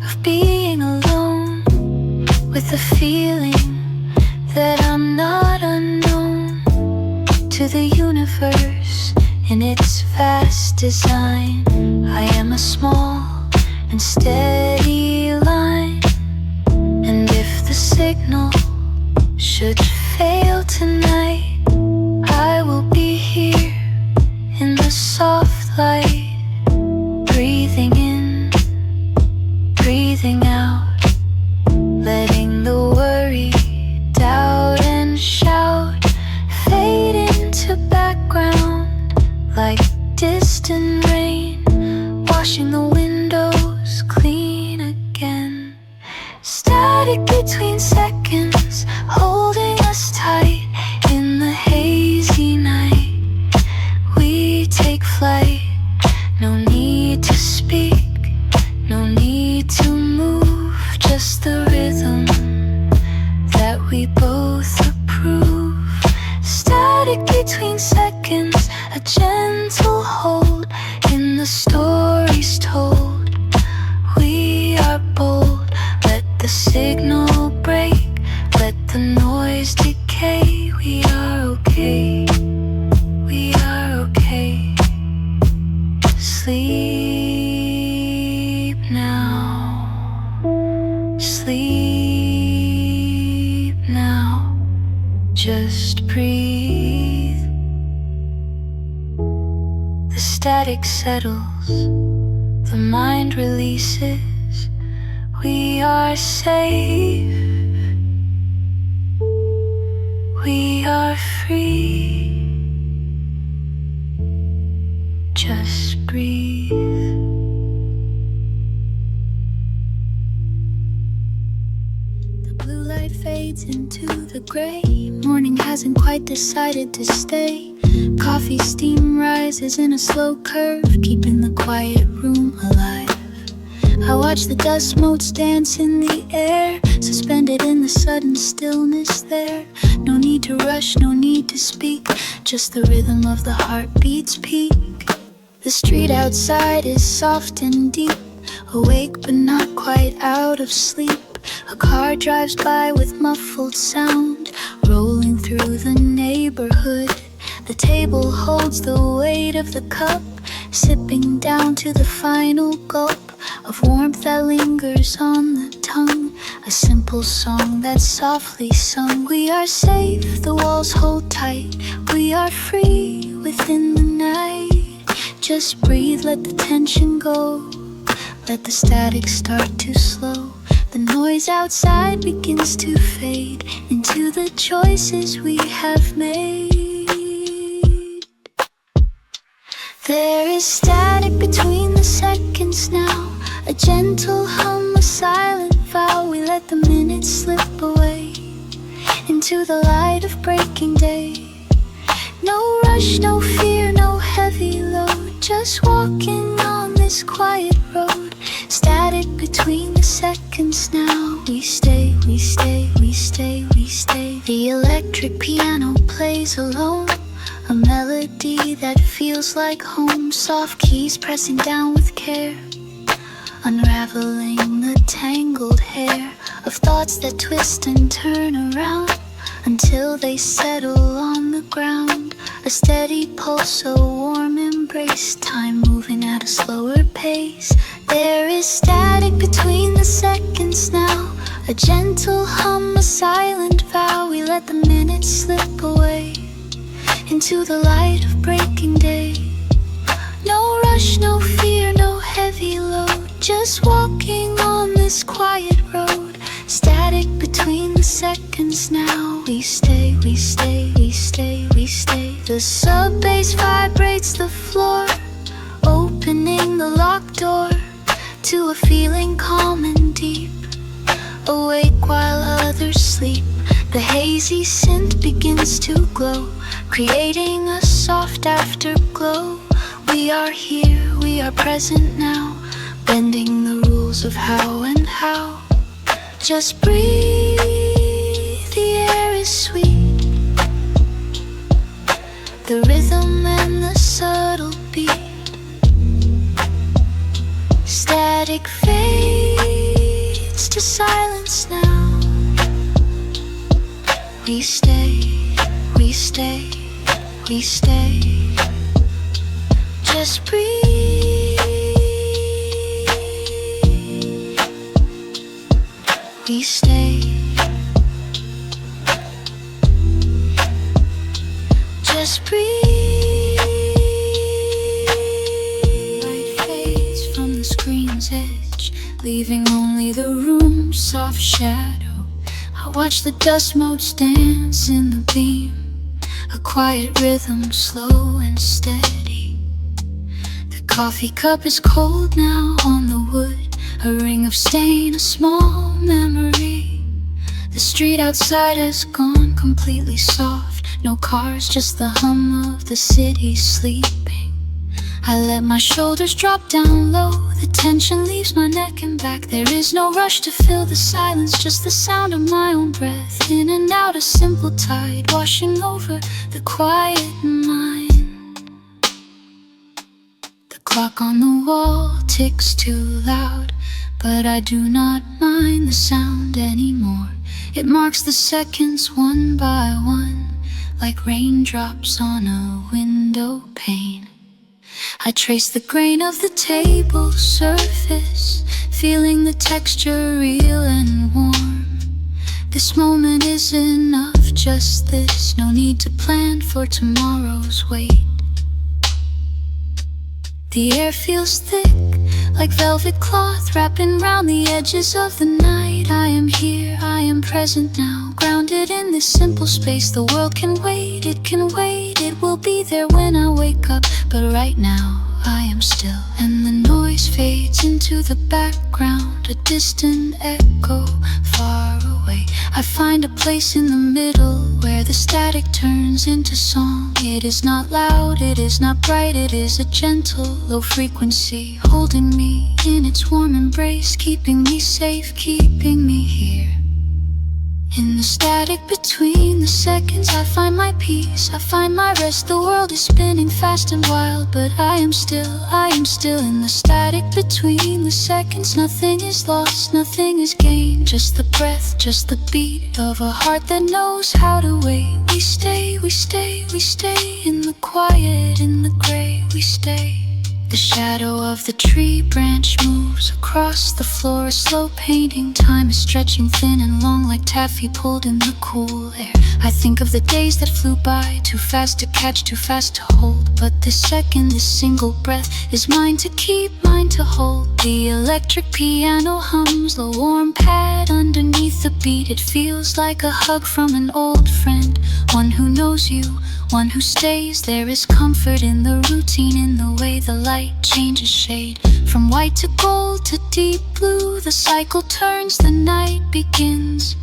of being alone, with the feeling that I'm not unknown to the universe in its vast design. I am a small and steady line, and if the signal should fail tonight, I will be here in the soft light, breathing in, breathing out, letting the worry, doubt and shout static between seconds, a gentle hold in the stories told. We are bold, let the signal break, let the noise decay. We are okay, we are okay. Sleep now, sleep now, just breathe. The static settles, the mind releases. We are safe, we are free. Just breathe. The blue light fades into the gray. Morning hasn't quite decided to stay. Coffee steam rises in a slow curve, keeping the quiet room alive. I watch the dust motes dance in the air, suspended in the sudden stillness there. No need to rush, no need to speak, just the rhythm of the heartbeat's peak. The street outside is soft and deep, awake but not quite out of sleep. A car drives by with muffled sound, rolling through the neighborhood. The table holds the weight of the cup, sipping down to the final gulp of warmth that lingers on the tongue. A simple song that's softly sung. We are safe, the walls hold tight. We are free within the night. Just breathe, let the tension go. Let the static start to slow. The noise outside begins to fade into the choices we have made. There is static between the seconds now, a gentle hum, a silent vow. We let the minutes slip away into the light of breaking day. No rush, no fear, no heavy load, just walking on this quiet road. Static between the seconds now. We stay, we stay, we stay, we stay. The electric piano plays alone, a melody that feels like home. Soft keys pressing down with care, unraveling the tangled hair of thoughts that twist and turn around until they settle on the ground. A steady pulse, a warm embrace, time moving at a slower pace. There is static between the seconds now, a gentle hum, a silent vow. We let the minutes slip away into the light of breaking day. No rush, no fear, no heavy load, just walking on this quiet road. Static between the seconds now. We stay, we stay, we stay, we stay. The sub bass vibrates the floor, opening the locked door to a feeling calm and deep. Awake while others sleep, the hazy synth begins to glow, creating a soft afterglow. We are here, we are present now, bending the rules of how and how. Just breathe, the air is sweet, the rhythm and the subtle beat. Static fades to silence now. We stay, we stay, we stay. Just breathe. We stay. Just breathe. Light fades from the screen's edge, leaving only the room's soft shadow. I watch the dust motes dance in the beam, a quiet rhythm, slow and steady. The coffee cup is cold now on the wood, a ring of stain, a small memory. The street outside has gone completely soft, no cars, just the hum of the city sleeping. I let my shoulders drop down low. The tension leaves my neck and back. There is no rush to fill the silence, just the sound of my own breath. In and out, a simple tide washing over the quiet mind. The clock on the wall ticks too loud, but I do not mind the sound anymore. It marks the seconds one by one, like raindrops on a window pane. I trace the grain of the table surface, feeling the texture real and warm. This moment is enough, just this. No need to plan for tomorrow's wait. The air feels thick, like velvet cloth wrapping round the edges of the night. I am here, I am present now, grounded in this simple space. The world can wait, it can wait. It will be there when I wake up, but right now I am still. And the noise fades into the background, a distant echo far away. I find a place in the middle where the static turns into song. It is not loud, it is not bright, it is a gentle, low frequency, holding me in its warm embrace, keeping me safe, keeping me here. In the static between the seconds, I find my peace, I find my rest. The world is spinning fast and wild, but I am still in the static between the seconds. Nothing is lost, nothing is gained, just the breath, just the beat of a heart that knows how to wait. We stay, we stay, we stay in the quiet, in the gray, we stay. The shadow of the tree branch moves across the floor, a slow painting. Time is stretching thin and long like taffy pulled in the cool air. I think of the days that flew by, too fast to catch, too fast to hold. But this second, this single breath is mine to keep, mine to hold. The electric piano hums, the warm pad underneath the beat. It feels like a hug from an old friend, one who knows you, one who stays. There is comfort in the routine, in the way the light changes shade, from white to gold to deep blue. The cycle turns, the night begins.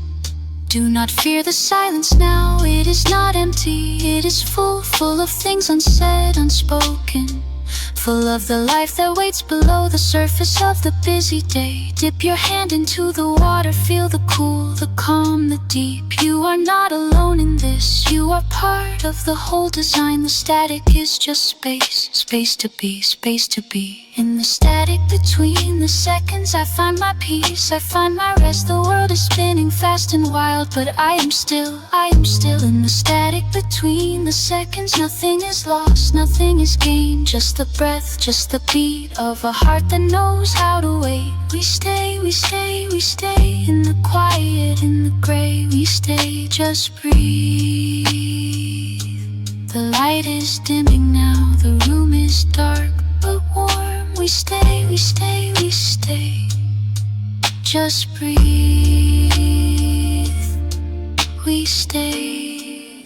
Do not fear the silence now, it is not empty. It is full, full of things unsaid, unspoken, full of the life that waits below the surface of the busy day. Dip your hand into the water, feel the cool, the calm, the deep. You are not alone in this, you are part of the whole design. The static is just space, space to be, space to be. In the static between the seconds, I find my peace, I find my rest. The world is spinning fast and wild, but I am still in the static between the seconds. Nothing is lost, nothing is gained, just the breath, just the beat of a heart that knows how to wait. We stay, we stay, we stay in the quiet, in the gray, we stay, just breathe. The light is dimming now, the room is dark but warm. We stay, we stay, we stay, just breathe. We stay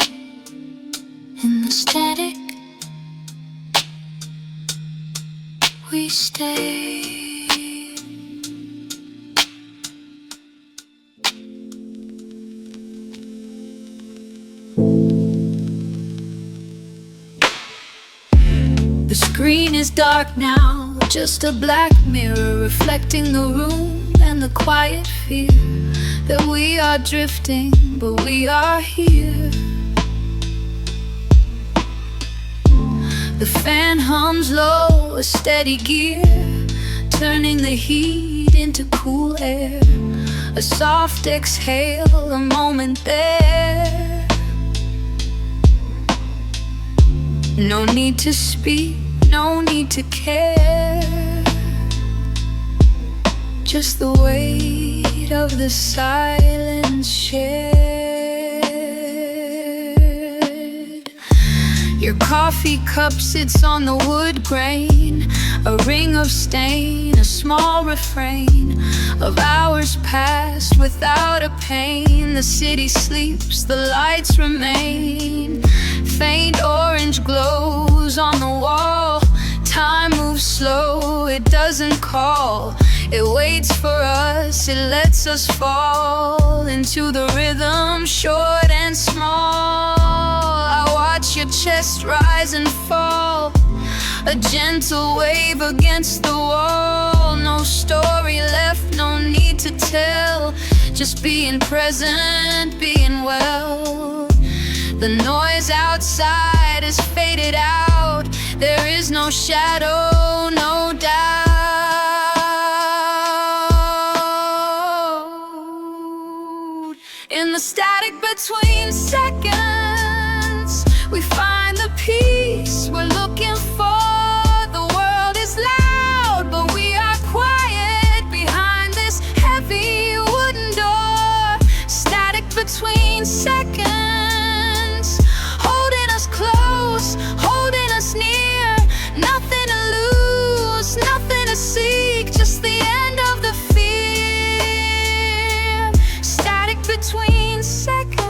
in the static. We stay. The screen is dark now, just a black mirror reflecting the room and the quiet fear that we are drifting, but we are here. The fan hums low, a steady gear, turning the heat into cool air. A soft exhale, a moment there. No need to speak, no need to care, just the weight of the silence shared. Your coffee cup sits on the wood grain, a ring of stain, a small refrain of hours passed without a pain. The city sleeps, the lights remain. Faint orange glows on the wall. Time moves slow, it doesn't call. It waits for us, it lets us fall into the rhythm, short and small. I watch your chest rise and fall, a gentle wave against the wall. No story left, no need to tell, just being present, being well. The noise outside is faded out, there is no shadow, no doubt. In the static between seconds, we find the peace we're looking for. The world is loud, but we are quiet behind this heavy wooden door. Static between seconds, holding us close, holding us near. Nothing to lose, nothing to seek, just the end of the fear. Static between seconds,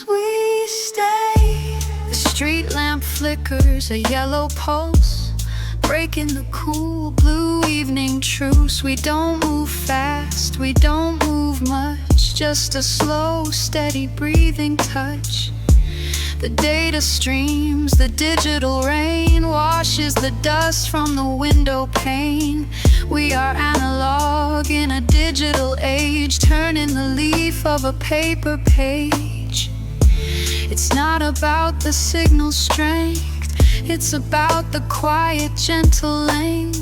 we stay. The street lamp flickers, a yellow pulse, breaking the cool blue evening truce. We don't move fast, we don't move much, just a slow, steady breathing touch. The data streams, the digital rain washes the dust from the window pane. We are analog in a digital age, turning the leaf of a paper page. It's not about the signal strength, it's about the quiet, gentle length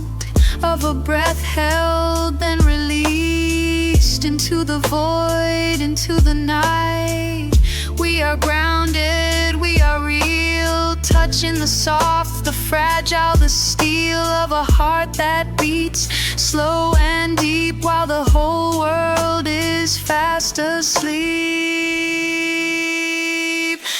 of a breath held, then released into the void, into the night. We are grounded, we are real, touching the soft, the fragile, the steel of a heart that beats slow and deep while the whole world is fast asleep.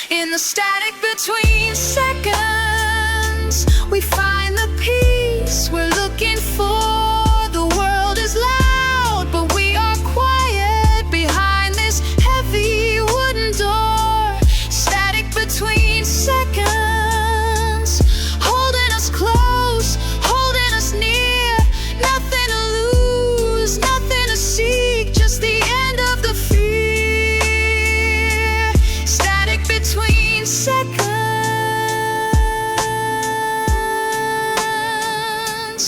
In the static between seconds, we find the peace we're looking for. The world is loud, but we are quiet behind this heavy wooden door. Static between seconds, holding us close, holding us near. Nothing to lose, nothing to seek, just the end of the fear. Static between seconds,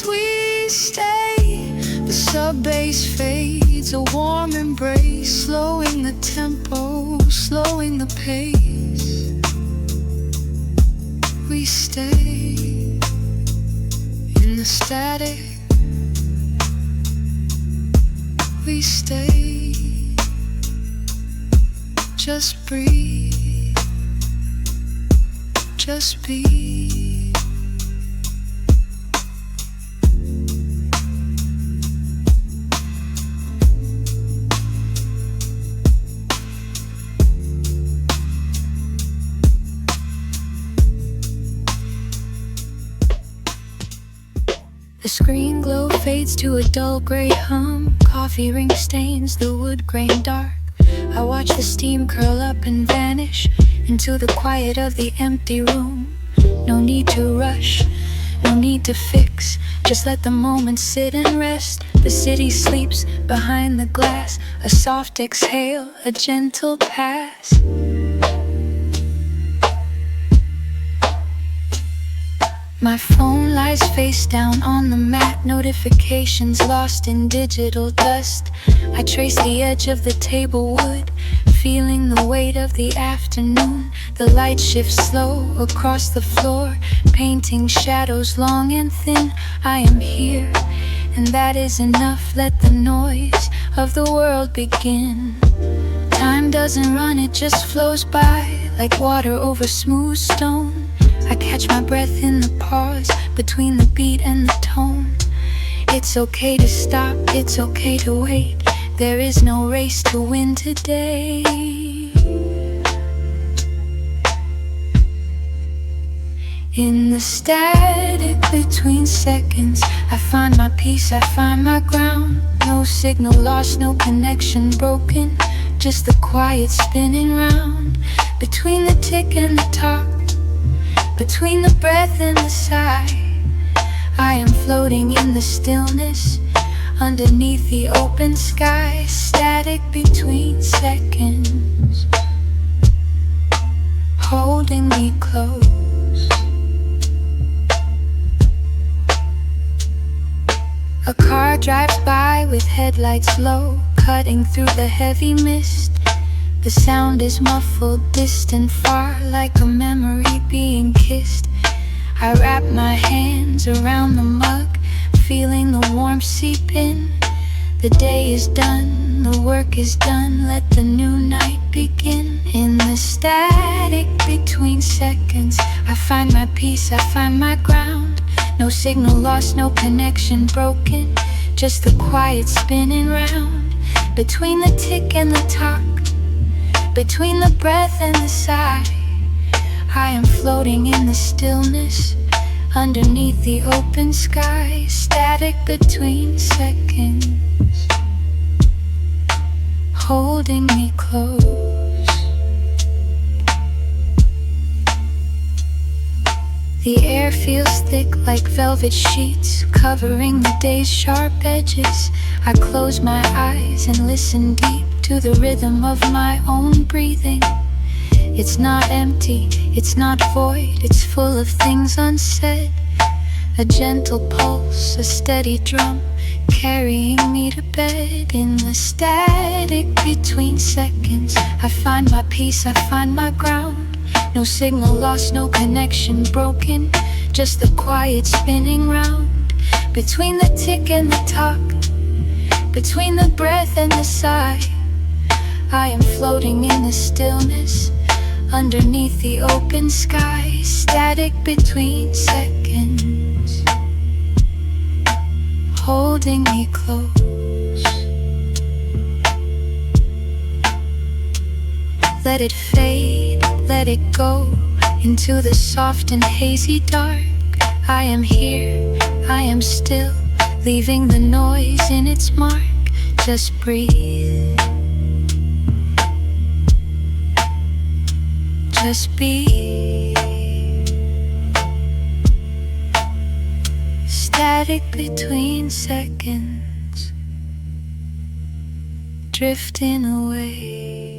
we stay. The sub-bass fades, a warm embrace, slowing the tempo, slowing the pace. We stay in the static. We stay. Just breathe. Just be. The screen glow fades to a dull gray hum. Coffee ring stains the wood grain dark. I watch the steam curl up and vanish into the quiet of the empty room. No need to rush, no need to fix, just let the moment sit and rest. The city sleeps behind the glass, a soft exhale, a gentle pass. My phone lies face down on the mat, notifications lost in digital dust. I trace the edge of the table wood, feeling the weight of the afternoon. The light shifts slow across the floor, painting shadows long and thin. I am here, and that is enough. Let the noise of the world begin. Time doesn't run, it just flows by like water over smooth stone. I catch my breath in the pause between the beat and the tone. It's okay to stop, it's okay to wait. There is no race to win today. In the static between seconds, I find my peace, I find my ground. No signal lost, no connection broken, just the quiet spinning round. Between the tick and the talk, between the breath and the sigh, I am floating in the stillness, underneath the open sky. Static between seconds, close. A car drives by with headlights low, cutting through the heavy mist. The sound is muffled, distant, far, like a memory being kissed. I wrap my hands around the mug, feeling the warmth seep in. The day is done, the work is done, let the new night begin. In the static between seconds, I find my peace, I find my ground. No signal lost, no connection broken, just the quiet spinning round. Between the tick and the talk, between the breath and the sigh, I am floating in the stillness, underneath the open sky. Static between seconds, holding me close. The air feels thick like velvet sheets, covering the day's sharp edges. I close my eyes and listen deep to the rhythm of my own breathing. It's not empty, it's not void, it's full of things unsaid. A gentle pulse, a steady drum, carrying me to bed. In the static between seconds, I find my peace, I find my ground. No signal lost, no connection broken, just the quiet spinning round. Between the tick and the talk, between the breath and the sigh, I am floating in the stillness, underneath the open sky. Static between seconds, holding me close. Let it fade, let it go into the soft and hazy dark. I am here, I am still, leaving the noise in its mark. Just breathe, just be. Static between seconds, drifting away.